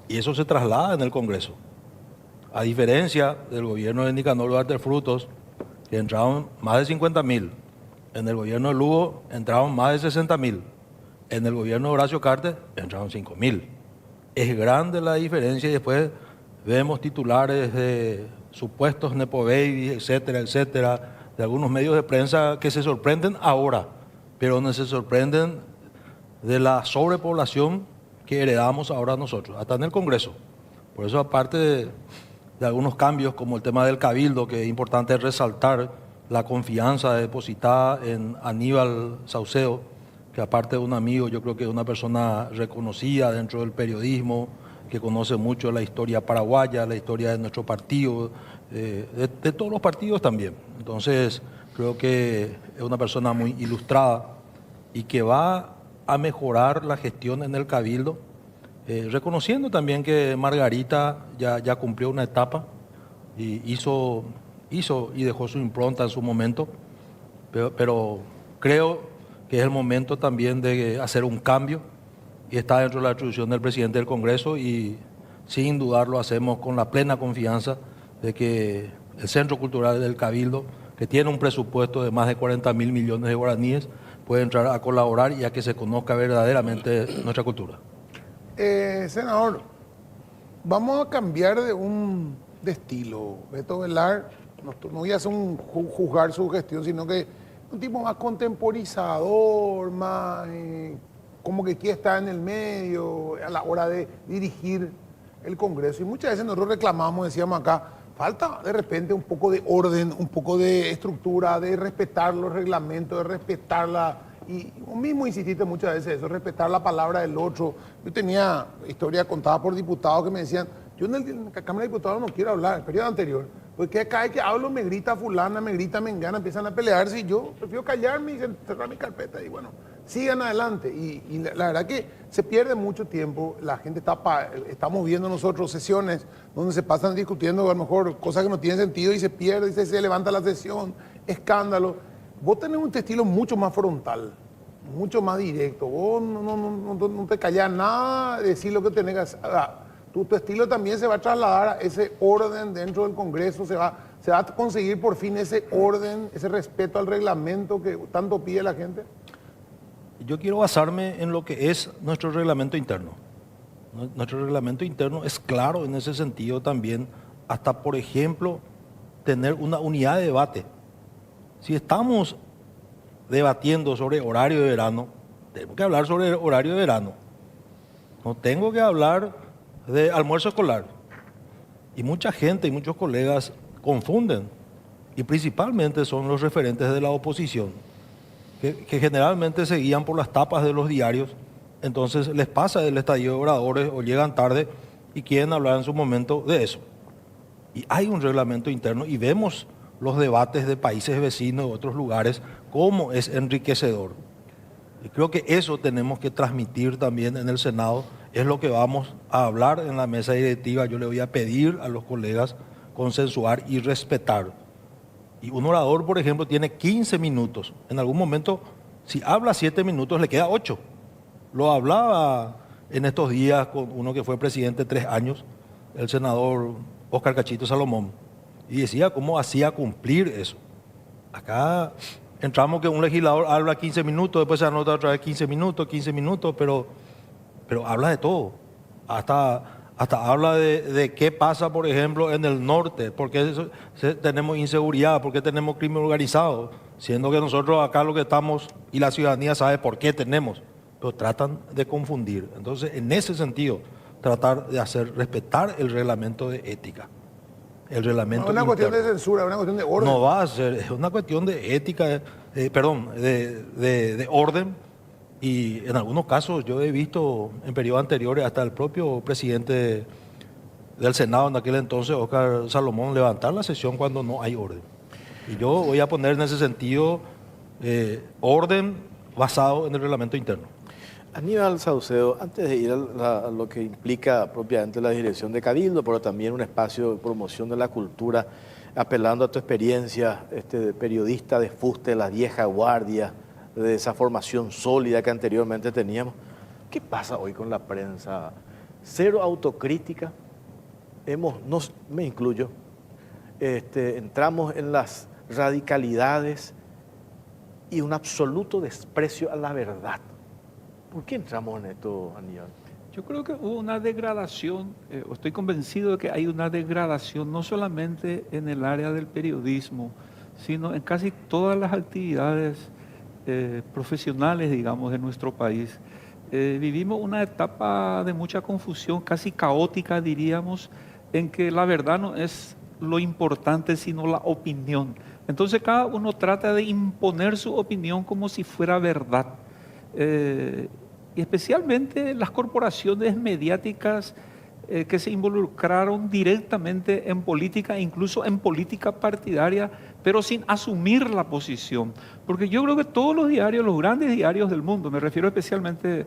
Y eso se traslada en el Congreso. A diferencia del gobierno de Nicanor Duarte Frutos, que entraron más de 50.000. En el gobierno de Lugo entraron más de 60.000. En el gobierno de Horacio Cartes entraron 5.000. Es grande la diferencia y después vemos titulares de supuestos Nepo Baby, etcétera, etcétera, de algunos medios de prensa que se sorprenden ahora, pero no se sorprenden de la sobrepoblación que heredamos ahora nosotros, hasta en el Congreso. Por eso, aparte de algunos cambios como el tema del Cabildo, que es importante resaltar la confianza depositada en Aníbal Saucedo, que aparte de un amigo, yo creo que es una persona reconocida dentro del periodismo, que conoce mucho la historia paraguaya, la historia de nuestro partido, de todos los partidos también. Entonces, creo que es una persona muy ilustrada y que va a mejorar la gestión en el Cabildo, reconociendo también que Margarita ya cumplió una etapa y hizo y dejó su impronta en su momento, pero creo que es el momento también de hacer un cambio y está dentro de la atribución del presidente del Congreso y sin dudarlo hacemos con la plena confianza de que el Centro Cultural del Cabildo, que tiene un presupuesto de más de 40.000 millones de guaraníes, puede entrar a colaborar y a que se conozca verdaderamente nuestra cultura. Senador, vamos a cambiar de estilo. Beto Velar, no voy a hacer juzgar su gestión, sino que un tipo más contemporizador, más como que quiere estar en el medio a la hora de dirigir el Congreso. Y muchas veces nosotros reclamamos, decíamos acá, falta de repente un poco de orden, un poco de estructura, de respetar los reglamentos, de respetar y vos mismo insististe muchas veces eso, respetar la palabra del otro. Yo tenía historia contada por diputados que me decían, yo en la Cámara de Diputados no quiero hablar, el periodo anterior, porque cada vez que hablo me grita fulana, me grita mengana, empiezan a pelearse y yo prefiero callarme y cerrar mi carpeta y bueno, sigan adelante. Y la verdad que se pierde mucho tiempo, la gente estamos viendo nosotros sesiones donde se pasan discutiendo a lo mejor cosas que no tienen sentido y se pierde y se levanta la sesión, escándalo. Vos tenés un estilo mucho más frontal, mucho más directo, vos no te callás nada, decís lo que tenés que hacer. Tu estilo también se va a trasladar a ese orden dentro del Congreso, se va a conseguir por fin ese orden, ese respeto al reglamento que tanto pide la gente. Yo quiero basarme en lo que es nuestro reglamento interno. Nuestro reglamento interno es claro en ese sentido también, hasta por ejemplo, tener una unidad de debate. Si estamos debatiendo sobre horario de verano, tengo que hablar sobre horario de verano. No tengo que hablar de almuerzo escolar. Y mucha gente y muchos colegas confunden, y principalmente son los referentes de la oposición, que generalmente se guían por las tapas de los diarios, entonces les pasa el estadio de oradores o llegan tarde y quieren hablar en su momento de eso. Y hay un reglamento interno y vemos los debates de países vecinos, de otros lugares, cómo es enriquecedor. Y creo que eso tenemos que transmitir también en el Senado, es lo que vamos a hablar en la mesa directiva. Yo le voy a pedir a los colegas consensuar y respetar. Y un orador, por ejemplo, tiene 15 minutos. En algún momento, si habla 7 minutos, le queda 8. Lo hablaba en estos días con uno que fue presidente 3 años, el senador Oscar Cachito Salomón, y decía cómo hacía cumplir eso. Acá entramos que un legislador habla 15 minutos, después se anota otra vez 15 minutos, pero habla de todo. Hasta habla de qué pasa, por ejemplo, en el norte, por qué tenemos inseguridad, por qué tenemos crimen organizado, siendo que nosotros acá lo que estamos y la ciudadanía sabe por qué tenemos, pero tratan de confundir. Entonces, en ese sentido, tratar de hacer respetar el reglamento de ética. El reglamento no es una cuestión interno. de censura, es una cuestión de orden. No va a ser, es una cuestión de ética, de orden. Y en algunos casos yo he visto en periodos anteriores hasta el propio presidente del Senado en aquel entonces, Oscar Salomón, levantar la sesión cuando no hay orden. Y yo voy a poner en ese sentido orden basado en el reglamento interno. Aníbal Saucedo, antes de ir a lo que implica propiamente la dirección de Cabildo, pero también un espacio de promoción de la cultura, apelando a tu experiencia de periodista de fuste de la vieja guardia, de esa formación sólida que anteriormente teníamos, ¿qué pasa hoy con la prensa? Cero autocrítica, me incluyo, entramos en las radicalidades y un absoluto desprecio a la verdad. ¿Por qué entramos en esto, Aníbal? Yo creo que hubo una degradación, estoy convencido de que hay una degradación no solamente en el área del periodismo, sino en casi todas las actividades profesionales, digamos, de nuestro país. Vivimos una etapa de mucha confusión, casi caótica, diríamos, en que la verdad no es lo importante, sino la opinión. Entonces cada uno trata de imponer su opinión como si fuera verdad. Y especialmente las corporaciones mediáticas que se involucraron directamente en política, incluso en política partidaria, pero sin asumir la posición. Porque yo creo que todos los diarios, los grandes diarios del mundo, me refiero especialmente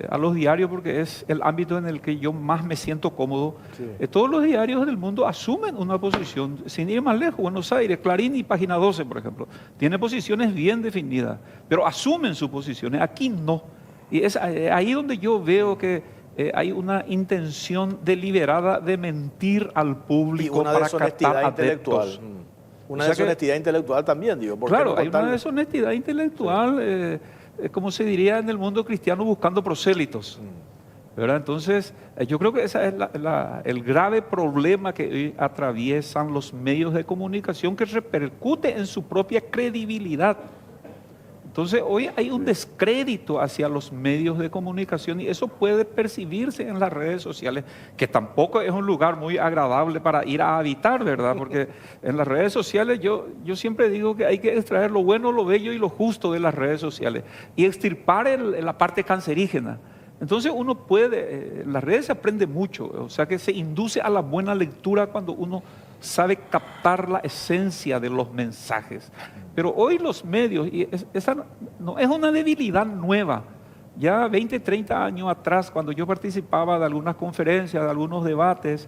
a los diarios porque es el ámbito en el que yo más me siento cómodo, sí. Todos los diarios del mundo asumen una posición, sin ir más lejos. Buenos Aires, Clarín y Página 12, por ejemplo, tiene posiciones bien definidas, pero asumen sus posiciones. Aquí no. Y es ahí donde yo veo que hay una intención deliberada de mentir al público para captar adeptos. Una deshonestidad intelectual también, digo. Claro, hay una deshonestidad intelectual, como se diría en el mundo cristiano, buscando prosélitos. ¿Verdad? Entonces, yo creo que ese es el grave problema que hoy atraviesan los medios de comunicación, que repercute en su propia credibilidad. Entonces, hoy hay un descrédito hacia los medios de comunicación y eso puede percibirse en las redes sociales, que tampoco es un lugar muy agradable para ir a habitar, ¿verdad? Porque en las redes sociales yo siempre digo que hay que extraer lo bueno, lo bello y lo justo de las redes sociales y extirpar la parte cancerígena. Entonces uno puede, en las redes se aprende mucho, o sea que se induce a la buena lectura cuando uno sabe captar la esencia de los mensajes. Pero hoy los medios, y esa no es una debilidad nueva. Ya 20, 30 años atrás, cuando yo participaba de algunas conferencias, de algunos debates,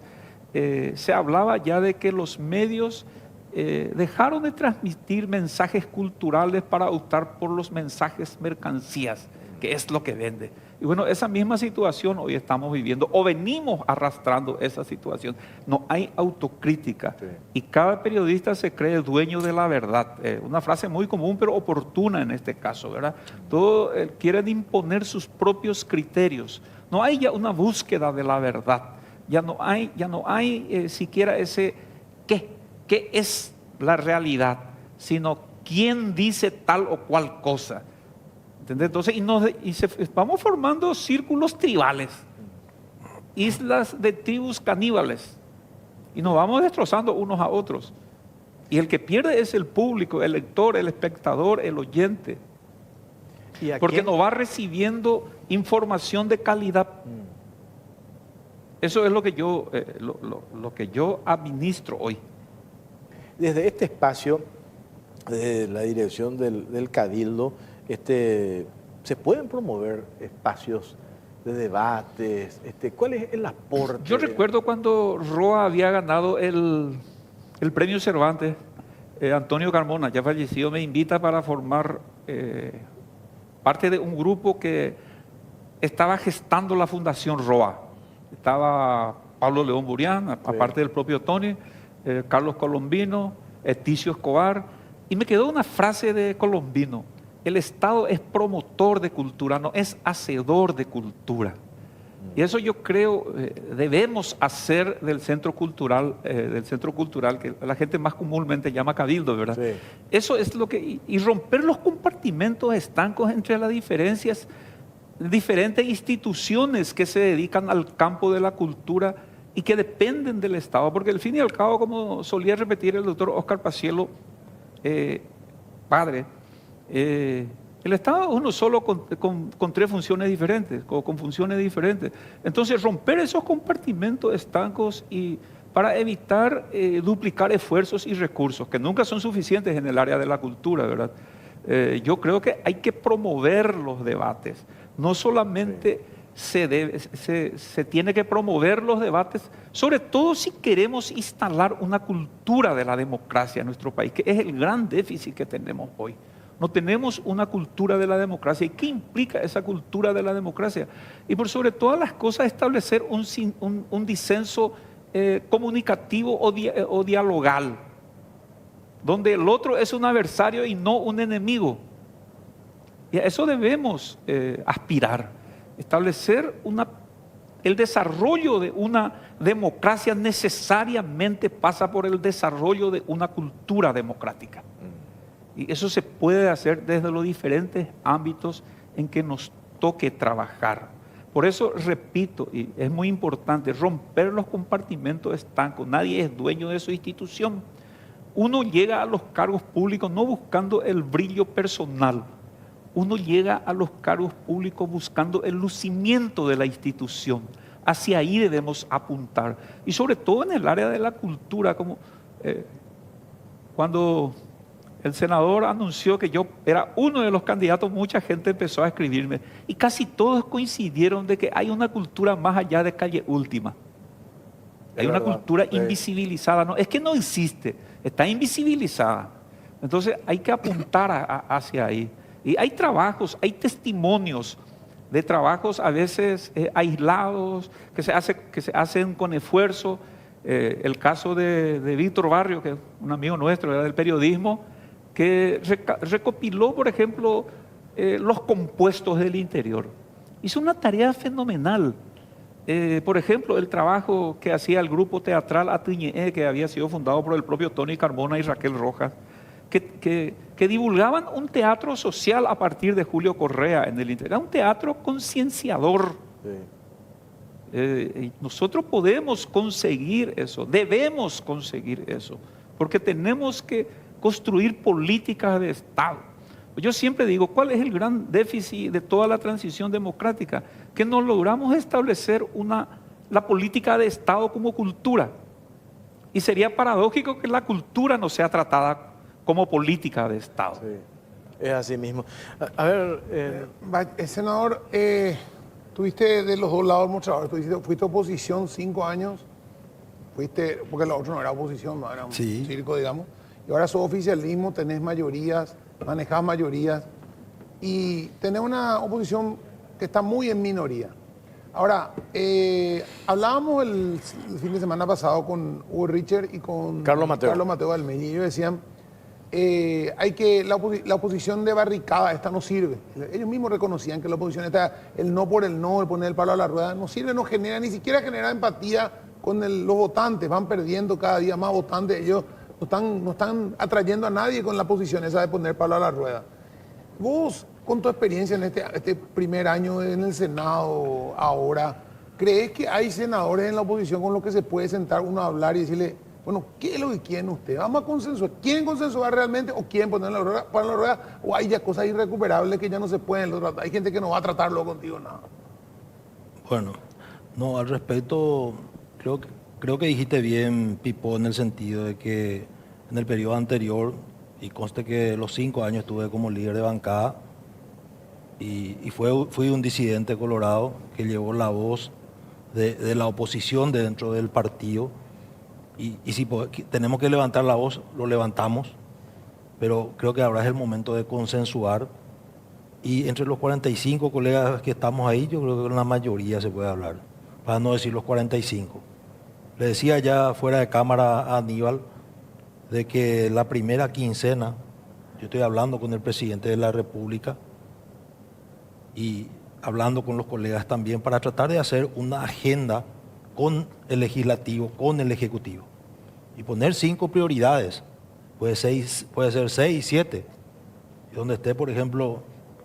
se hablaba ya de que los medios dejaron de transmitir mensajes culturales para optar por los mensajes mercancías, que es lo que vende. Y bueno, esa misma situación hoy estamos viviendo, o venimos arrastrando esa situación. No hay autocrítica, sí. Y cada periodista se cree dueño de la verdad. Una frase muy común, pero oportuna en este caso, ¿verdad? Todos quieren imponer sus propios criterios. No hay ya una búsqueda de la verdad. Ya no hay siquiera ese qué es la realidad, sino quién dice tal o cual cosa. ¿Entendés? Entonces, vamos formando círculos tribales, islas de tribus caníbales, y nos vamos destrozando unos a otros. Y el que pierde es el público, el lector, el espectador, el oyente, porque no va recibiendo información de calidad. Eso es lo que yo administro hoy. Desde este espacio, de la dirección del Cabildo, se pueden promover espacios de debates. ¿Cuál es el aporte? Yo recuerdo cuando Roa había ganado el premio Cervantes, Antonio Carmona, ya fallecido, me invita para formar parte de un grupo que estaba gestando la Fundación Roa. Estaba Pablo León Burián, aparte del propio Tony, Carlos Colombino, Eticio Escobar, y me quedó una frase de Colombino: el Estado es promotor de cultura, no es hacedor de cultura. Y eso yo creo debemos hacer del centro cultural que la gente más comúnmente llama cabildo, ¿verdad? Sí. Eso es lo que... Y romper los compartimentos estancos entre las diferentes instituciones que se dedican al campo de la cultura y que dependen del Estado, porque al fin y al cabo, como solía repetir el doctor Oscar Paciello, padre, el Estado es uno solo con tres funciones diferentes, con funciones diferentes. Entonces, romper esos compartimentos estancos y para evitar duplicar esfuerzos y recursos, que nunca son suficientes en el área de la cultura, ¿verdad? Yo creo que hay que promover los debates. No solamente se tiene que promover los debates, sobre todo si queremos instalar una cultura de la democracia en nuestro país, que es el gran déficit que tenemos hoy. No tenemos una cultura de la democracia. ¿Y qué implica esa cultura de la democracia? Y por sobre todas las cosas, establecer un disenso comunicativo o dialogal, donde el otro es un adversario y no un enemigo. Y a eso debemos aspirar. Establecer el desarrollo de una democracia necesariamente pasa por el desarrollo de una cultura democrática. Y eso se puede hacer desde los diferentes ámbitos en que nos toque trabajar. Por eso, repito, y es muy importante, romper los compartimentos estancos. Nadie es dueño de su institución. Uno llega a los cargos públicos no buscando el brillo personal. Uno llega a los cargos públicos buscando el lucimiento de la institución. Hacia ahí debemos apuntar. Y sobre todo en el área de la cultura, como cuando el senador anunció que yo era uno de los candidatos, mucha gente empezó a escribirme y casi todos coincidieron de que hay una cultura más allá de Calle Última. Hay una cultura invisibilizada. No, es que no existe, está invisibilizada. Entonces hay que apuntar hacia ahí. Y hay trabajos, hay testimonios de trabajos a veces aislados, que se hacen con esfuerzo. El caso de Víctor Barrio, que es un amigo nuestro, era del periodismo, que recopiló, por ejemplo, los compuestos del interior. Hizo una tarea fenomenal. Por ejemplo, el trabajo que hacía el grupo teatral Atiñe, que había sido fundado por el propio Tony Carmona y Raquel Rojas, que divulgaban un teatro social a partir de Julio Correa en el interior. Era un teatro concienciador. Sí. Nosotros podemos conseguir eso, debemos conseguir eso, porque tenemos que construir políticas de Estado. Yo siempre digo, ¿cuál es el gran déficit de toda la transición democrática? Que no logramos establecer la política de Estado como cultura. Y sería paradójico que la cultura no sea tratada como política de Estado. Sí, es así mismo. A ver... senador, tuviste de los dos lados del mostrador, fuiste oposición 5 años, porque lo otro no era oposición, no era un circo, digamos, y ahora sos oficialismo, tenés mayorías, manejás mayorías, y tenés una oposición que está muy en minoría. Ahora, hablábamos el fin de semana pasado con Hugo Richard y con Carlos Mateo Almeida, y ellos decían, la oposición de barricada esta no sirve. Ellos mismos reconocían que la oposición esta, el no por el no, el poner el palo a la rueda, no sirve, no genera, ni siquiera genera empatía con los votantes, van perdiendo cada día más votantes, ellos no están atrayendo a nadie con la posición esa de poner palo a la rueda. Vos, con tu experiencia en este primer año en el Senado ahora, ¿crees que hay senadores en la oposición con los que se puede sentar uno a hablar y decirle, bueno, ¿qué es lo que quieren ustedes? Vamos a consensuar. ¿Quieren consensuar realmente o quieren poner la rueda? ¿O hay ya cosas irrecuperables que ya no se pueden tratar? Hay gente que no va a tratarlo contigo, nada. Bueno, no, al respecto, creo que dijiste bien, Pipo, en el sentido de que en el periodo anterior y conste que los 5 años estuve como líder de bancada y fui un disidente colorado que llevó la voz de la oposición dentro del partido. Y si tenemos que levantar la voz, lo levantamos, pero creo que ahora es el momento de consensuar. Y entre los 45 colegas que estamos ahí, yo creo que la mayoría se puede hablar, para no decir los 45. Le decía ya fuera de cámara a Aníbal de que la primera quincena, yo estoy hablando con el presidente de la República y hablando con los colegas también para tratar de hacer una agenda con el legislativo, con el ejecutivo y poner 5 prioridades, puede ser 6, 7, donde esté, por ejemplo,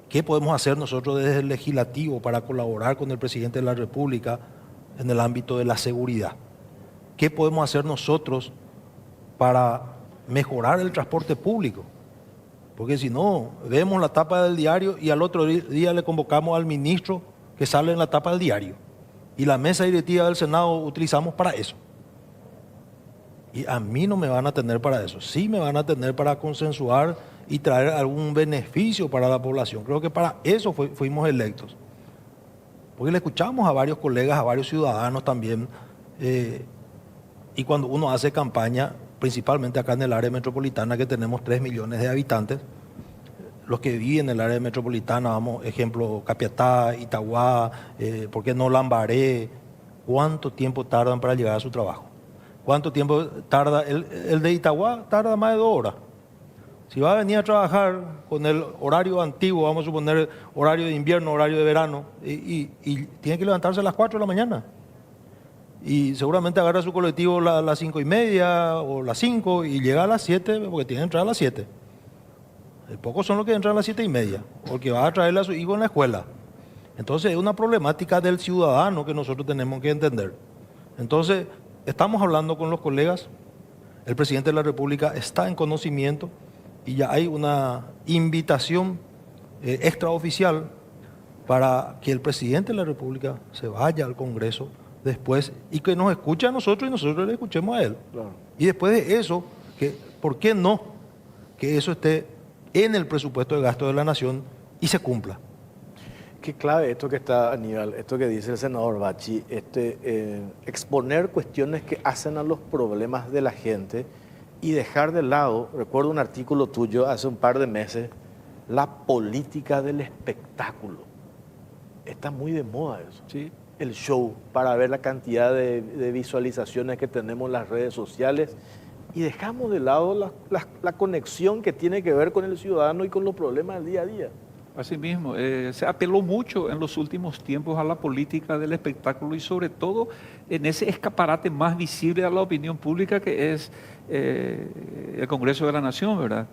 qué podemos hacer nosotros desde el legislativo para colaborar con el presidente de la República en el ámbito de la seguridad, qué podemos hacer nosotros para mejorar el transporte público. Porque si no, vemos la tapa del diario y al otro día le convocamos al ministro que sale en la tapa del diario. Y la mesa directiva del Senado utilizamos para eso. Y a mí no me van a tener para eso. Sí me van a tener para consensuar y traer algún beneficio para la población. Creo que para eso fuimos electos. Porque le escuchamos a varios colegas, a varios ciudadanos también. Y cuando uno hace campaña, principalmente acá en el área metropolitana, que tenemos 3 millones de habitantes, los que viven en el área metropolitana, vamos, ejemplo, Capiatá, Itagua, ¿por qué no Lambaré? ¿Cuánto tiempo tardan para llegar a su trabajo? ¿Cuánto tiempo tarda? El de Itagua tarda más de 2 horas. Si va a venir a trabajar con el horario antiguo, vamos a suponer horario de invierno, horario de verano, y tiene que levantarse a las 4 de la mañana. Y seguramente agarra su colectivo a las 5:30 o las 5 y llega a las 7 porque tiene que entrar a las 7. Pocos son los que entran a las 7:30 porque va a traerle a su hijo en la escuela. Entonces es una problemática del ciudadano que nosotros tenemos que entender. Entonces estamos hablando con los colegas, el presidente de la República está en conocimiento y ya hay una invitación extraoficial para que el presidente de la República se vaya al Congreso después y que nos escuche a nosotros y nosotros le escuchemos a él. Claro. Y después de eso, ¿por qué no que eso esté en el presupuesto de gasto de la nación y se cumpla? Qué clave esto que está, Aníbal, esto que dice el senador Bachi, exponer cuestiones que hacen a los problemas de la gente y dejar de lado, recuerdo un artículo tuyo hace un par de meses, la política del espectáculo. Está muy de moda eso. Sí. El show, para ver la cantidad de visualizaciones que tenemos en las redes sociales y dejamos de lado la conexión que tiene que ver con el ciudadano y con los problemas del día a día. Así mismo, se apeló mucho en los últimos tiempos a la política del espectáculo y sobre todo en ese escaparate más visible a la opinión pública que es el Congreso de la Nación, ¿verdad?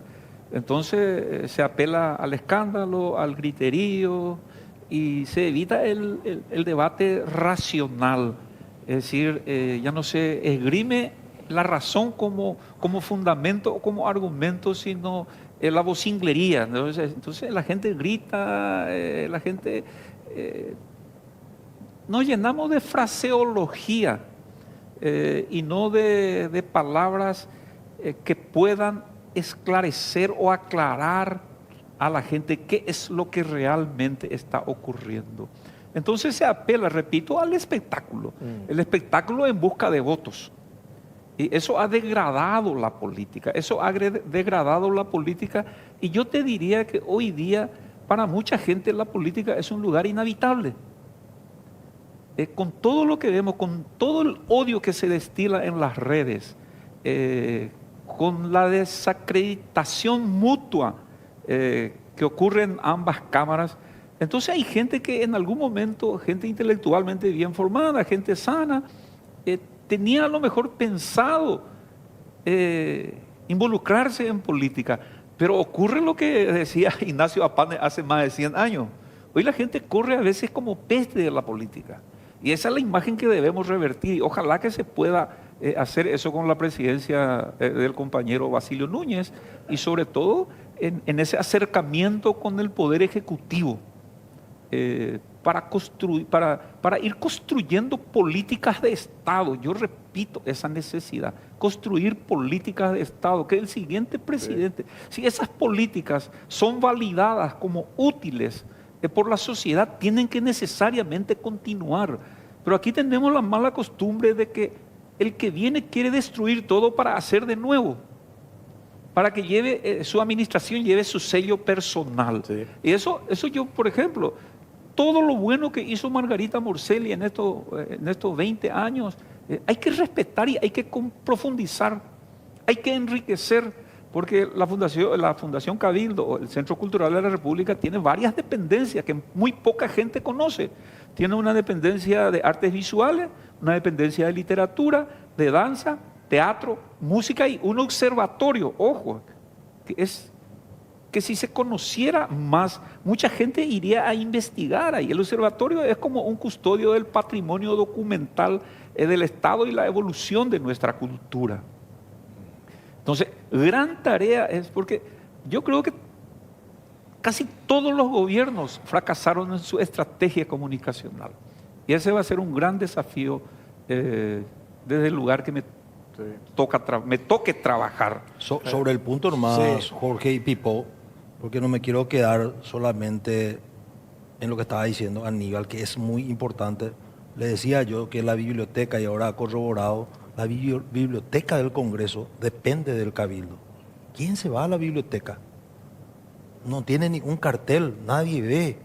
Entonces se apela al escándalo, al griterío y se evita el debate racional, es decir, ya no se esgrime la razón como fundamento o como argumento, sino la vocinglería. Entonces la gente grita, la gente... nos llenamos de fraseología y no de palabras que puedan esclarecer o aclarar a la gente qué es lo que realmente está ocurriendo. Entonces se apela, repito, al espectáculo. El espectáculo en busca de votos. Y eso ha degradado la política, y yo te diría que hoy día para mucha gente la política es un lugar inhabitable. Con todo lo que vemos, con todo el odio que se destila en las redes, con la desacreditación mutua que ocurre en ambas cámaras, entonces hay gente que en algún momento, gente intelectualmente bien formada, gente sana, tenía a lo mejor pensado involucrarse en política, pero ocurre lo que decía Ignacio Apane hace más de 100 años. Hoy la gente corre a veces como peste de la política y esa es la imagen que debemos revertir. Ojalá que se pueda hacer eso con la presidencia del compañero Basilio Núñez y sobre todo en ese acercamiento con el Poder Ejecutivo. para construir, para ir construyendo políticas de Estado. Yo repito esa necesidad, construir políticas de Estado, que el siguiente presidente, si esas políticas son validadas como útiles por la sociedad, tienen que necesariamente continuar. Pero aquí tenemos la mala costumbre de que el que viene quiere destruir todo para hacer de nuevo, para que lleve su administración lleve su sello personal. Sí. Y eso yo, por ejemplo, todo lo bueno que hizo Margarita Morcelli en estos 20 años, hay que respetar y hay que profundizar, hay que enriquecer, porque la Fundación Cabildo, o el Centro Cultural de la República, tiene varias dependencias que muy poca gente conoce. Tiene una dependencia de artes visuales, una dependencia de literatura, de danza, teatro, música y un observatorio, ojo, que si se conociera más, mucha gente iría a investigar ahí. El observatorio es como un custodio del patrimonio documental del Estado y la evolución de nuestra cultura. Entonces, gran tarea es porque yo creo que casi todos los gobiernos fracasaron en su estrategia comunicacional. Y ese va a ser un gran desafío desde el lugar que me toque trabajar. Sobre el punto nomás, Jorge y Pipo, porque no me quiero quedar solamente en lo que estaba diciendo Aníbal, que es muy importante. Le decía yo que la biblioteca, y ahora ha corroborado, la biblioteca del Congreso depende del Cabildo. ¿Quién se va a la biblioteca? No tiene ningún cartel, nadie ve.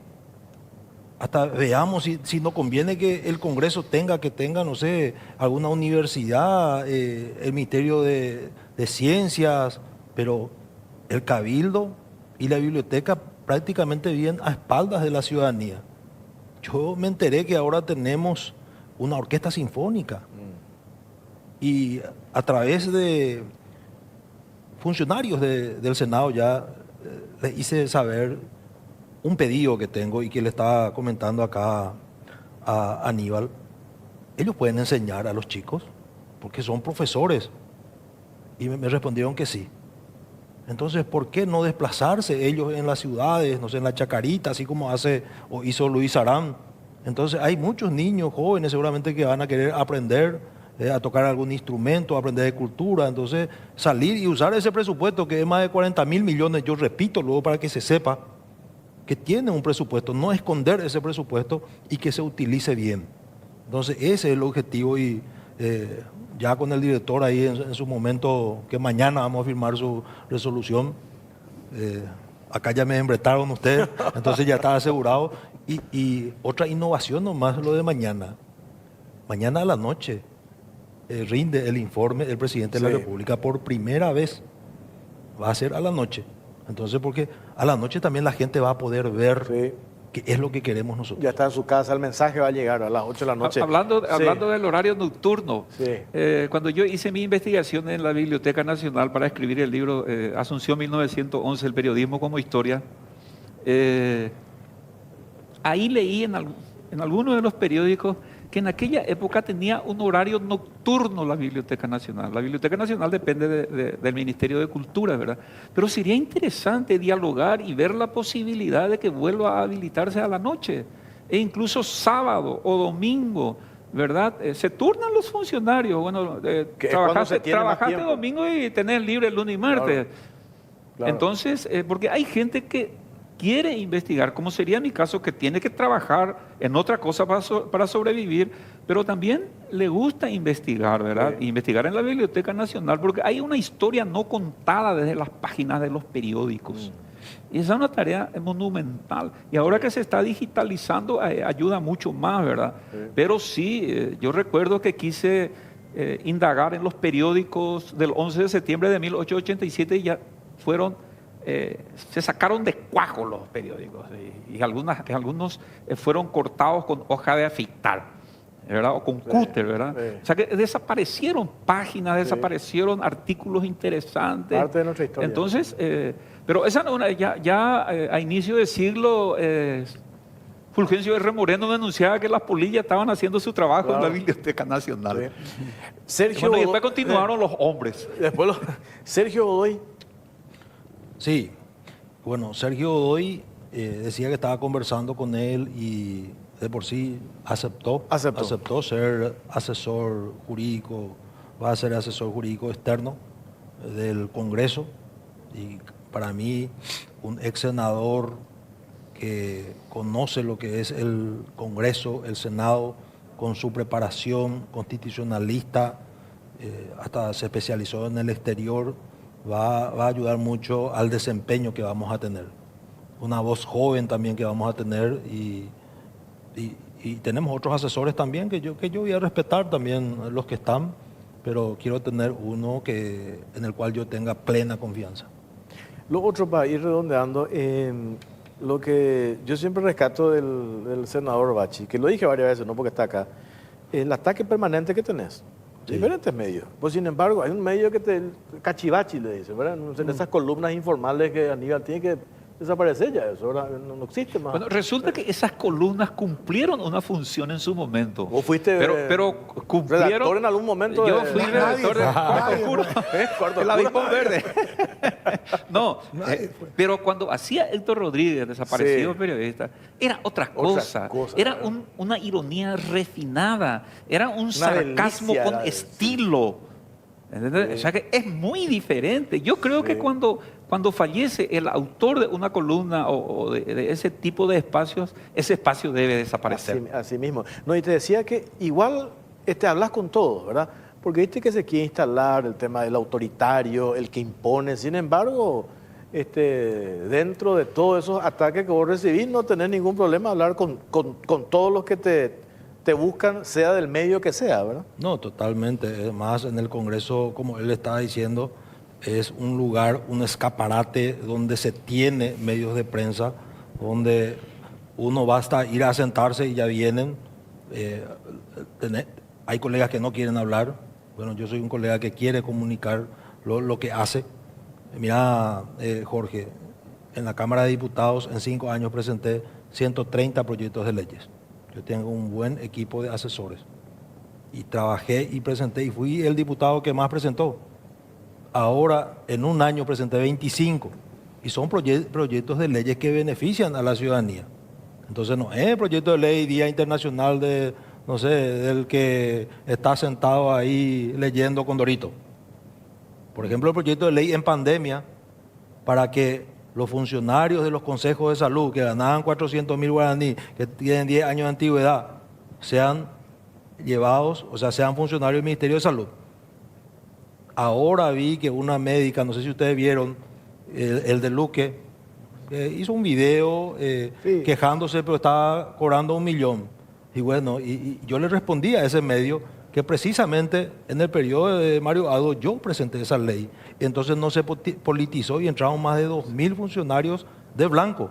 Hasta veamos si no conviene que el Congreso tenga, no sé, alguna universidad, el Ministerio de Ciencias, pero el Cabildo y la biblioteca prácticamente viven a espaldas de la ciudadanía. Yo me enteré que ahora tenemos una orquesta sinfónica y a través de funcionarios del Senado ya les hice saber un pedido que tengo y que le estaba comentando acá a Aníbal. Ellos pueden enseñar a los chicos porque son profesores y me respondieron que sí. Entonces, ¿por qué no desplazarse ellos en las ciudades, no sé, en la Chacarita, así como hace o hizo Luis Arán? Entonces, hay muchos niños jóvenes seguramente que van a querer aprender a tocar algún instrumento, aprender de cultura. Entonces, salir y usar ese presupuesto que es más de 40.000 millones, yo repito luego para que se sepa que tiene un presupuesto, no esconder ese presupuesto y que se utilice bien. Entonces, ese es el objetivo y ya con el director ahí en su momento, que mañana vamos a firmar su resolución. Acá ya me embretaron ustedes, entonces ya está asegurado. Y otra innovación nomás, lo de mañana. Mañana a la noche rinde el informe el presidente de la República por primera vez. Va a ser a la noche. Entonces, porque a la noche también la gente va a poder ver qué es lo que queremos nosotros. Ya está en su casa, el mensaje va a llegar a las 8 de la noche. Hablando del horario nocturno, cuando yo hice mi investigación en la Biblioteca Nacional para escribir el libro Asunción 1911, el periodismo como historia, ahí leí en algunos de los periódicos que en aquella época tenía un horario nocturno la Biblioteca Nacional. La Biblioteca Nacional depende del Ministerio de Cultura, ¿verdad? Pero sería interesante dialogar y ver la posibilidad de que vuelva a habilitarse a la noche, e incluso sábado o domingo, ¿verdad? Se turnan los funcionarios. Bueno, trabajaste domingo y tenés libre el lunes y martes. Claro. Entonces, porque hay gente que quiere investigar, como sería mi caso, que tiene que trabajar en otra cosa para sobrevivir, pero también le gusta investigar, ¿verdad? Investigar en la Biblioteca Nacional, porque hay una historia no contada desde las páginas de los periódicos. Y esa es una tarea monumental. Y ahora que se está digitalizando, ayuda mucho más, ¿verdad? Pero sí, yo recuerdo que quise indagar en los periódicos del 11 de septiembre de 1887 y ya se sacaron de cuajo los periódicos y algunos fueron cortados con hoja de afeitar, ¿verdad? O con cúter, ¿verdad? O sea que desaparecieron páginas, desaparecieron artículos interesantes. Parte de nuestra historia. Entonces, pero esa ya a inicio de siglo, Fulgencio R. Moreno denunciaba que las polillas estaban haciendo su trabajo en la Biblioteca Nacional. Sergio y después continuaron los hombres. Sergio Godoy. Sí, bueno, Sergio Godoy decía que estaba conversando con él y de por sí aceptó ser asesor jurídico, va a ser asesor jurídico externo del Congreso, y para mí un ex senador que conoce lo que es el Congreso, el Senado, con su preparación constitucionalista, hasta se especializó en el exterior, va a ayudar mucho al desempeño que vamos a tener. Una voz joven también que vamos a tener, y tenemos otros asesores también que yo voy a respetar también los que están, pero quiero tener uno en el cual yo tenga plena confianza. Lo otro, para ir redondeando, lo que yo siempre rescato del senador Bachi, que lo dije varias veces, no porque está acá, el ataque permanente que tenés. Sí. Diferentes medios. Pues sin embargo, hay un medio que cachivachi le dice, ¿verdad? En esas columnas informales que Aníbal tiene que desaparecer ya, eso ahora no existe más. Bueno, resulta que esas columnas cumplieron una función en su momento. ¿Vos fuiste pero cumplieron, redactor en algún momento? Yo fui redactor de Cuarto Oscuro, el avispón verde. No, pero cuando hacía Héctor Rodríguez, desaparecido periodista, era otra cosa. Era una ironía refinada, era un sarcasmo con estilo. ¿Entendés? O sea que es muy diferente. Yo creo que cuando fallece el autor de una columna o de ese tipo de espacios, ese espacio debe desaparecer. Así mismo. No, y te decía que igual hablas con todos, ¿verdad? Porque viste que se quiere instalar el tema del autoritario, el que impone. Sin embargo, dentro de todos esos ataques que vos recibís, no tenés ningún problema hablar con todos los que te buscan, sea del medio que sea, ¿verdad? No, totalmente. Además, en el Congreso, como él estaba diciendo, es un lugar, un escaparate donde se tiene medios de prensa, donde uno basta ir a sentarse y ya vienen. Hay colegas que no quieren hablar. Bueno, yo soy un colega que quiere comunicar lo que hace. Mira, Jorge, en la Cámara de Diputados en 5 años presenté 130 proyectos de leyes. Yo tengo un buen equipo de asesores y trabajé y presenté y fui el diputado que más presentó. Ahora, en un año presenté 25 y son proyectos de leyes que benefician a la ciudadanía. Entonces no es proyecto de ley Día Internacional del que está sentado ahí leyendo Condorito. Por ejemplo, el proyecto de ley en pandemia para que los funcionarios de los consejos de salud que ganaban 400.000 guaraníes, que tienen 10 años de antigüedad, sean llevados, o sea, sean funcionarios del Ministerio de Salud. Ahora vi que una médica, no sé si ustedes vieron, el de Luque, hizo un video quejándose, pero estaba cobrando 1 millón. Y bueno, y yo le respondí a ese medio que precisamente en el periodo de Mario Ado yo presenté esa ley. Entonces no se politizó y entraron más de 2.000 funcionarios de blanco.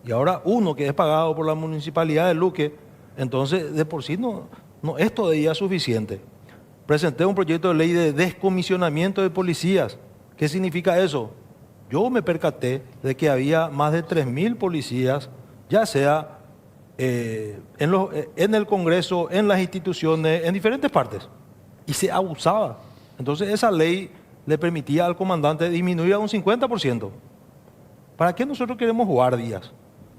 Y ahora uno que es pagado por la municipalidad de Luque, entonces de por sí no es todavía suficiente. Presenté un proyecto de ley de descomisionamiento de policías. ¿Qué significa eso? Yo me percaté de que había más de 3.000 policías, ya sea en el Congreso, en las instituciones, en diferentes partes, y se abusaba. Entonces esa ley le permitía al comandante disminuir a un 50%. ¿Para qué nosotros queremos guardias?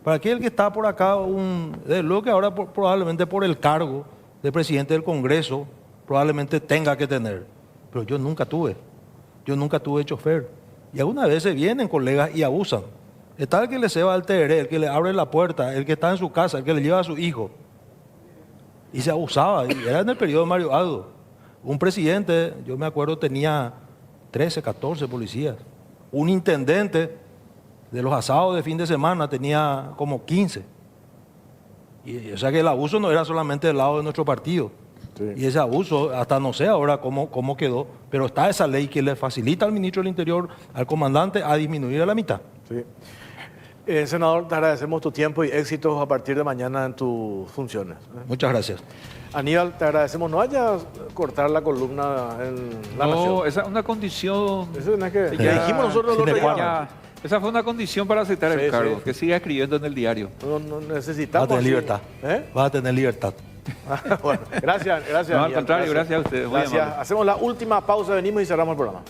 ¿Para qué el que está por acá, lo que ahora probablemente por el cargo de presidente del Congreso, probablemente tenga que tener? Pero yo nunca tuve chofer. Y algunas veces vienen colegas y abusan. Está el que le ceba al tereré, el que le abre la puerta, el que está en su casa, el que le lleva a su hijo. Y se abusaba. Y era en el periodo de Mario Aldo. Un presidente, yo me acuerdo, tenía 13, 14 policías. Un intendente de los asados de fin de semana tenía como 15. O sea que el abuso no era solamente del lado de nuestro partido. Sí. Y ese abuso, hasta no sé ahora cómo quedó, pero está esa ley que le facilita al ministro del Interior, al comandante, a disminuir a la mitad. Sí. Senador, te agradecemos tu tiempo y éxitos a partir de mañana en tus funciones. Muchas gracias. Aníbal, te agradecemos. No vayas a cortar la columna en La Nación. No, esa es una condición. Eso no es que ya dijimos nosotros el otro día. Esa fue una condición para aceptar el cargo, que siga escribiendo en el diario. No necesitamos. Vas a tener libertad. Vas a tener libertad. Bueno, gracias. No, al contrario, gracias a ustedes. Gracias. Hacemos la última pausa, venimos y cerramos el programa.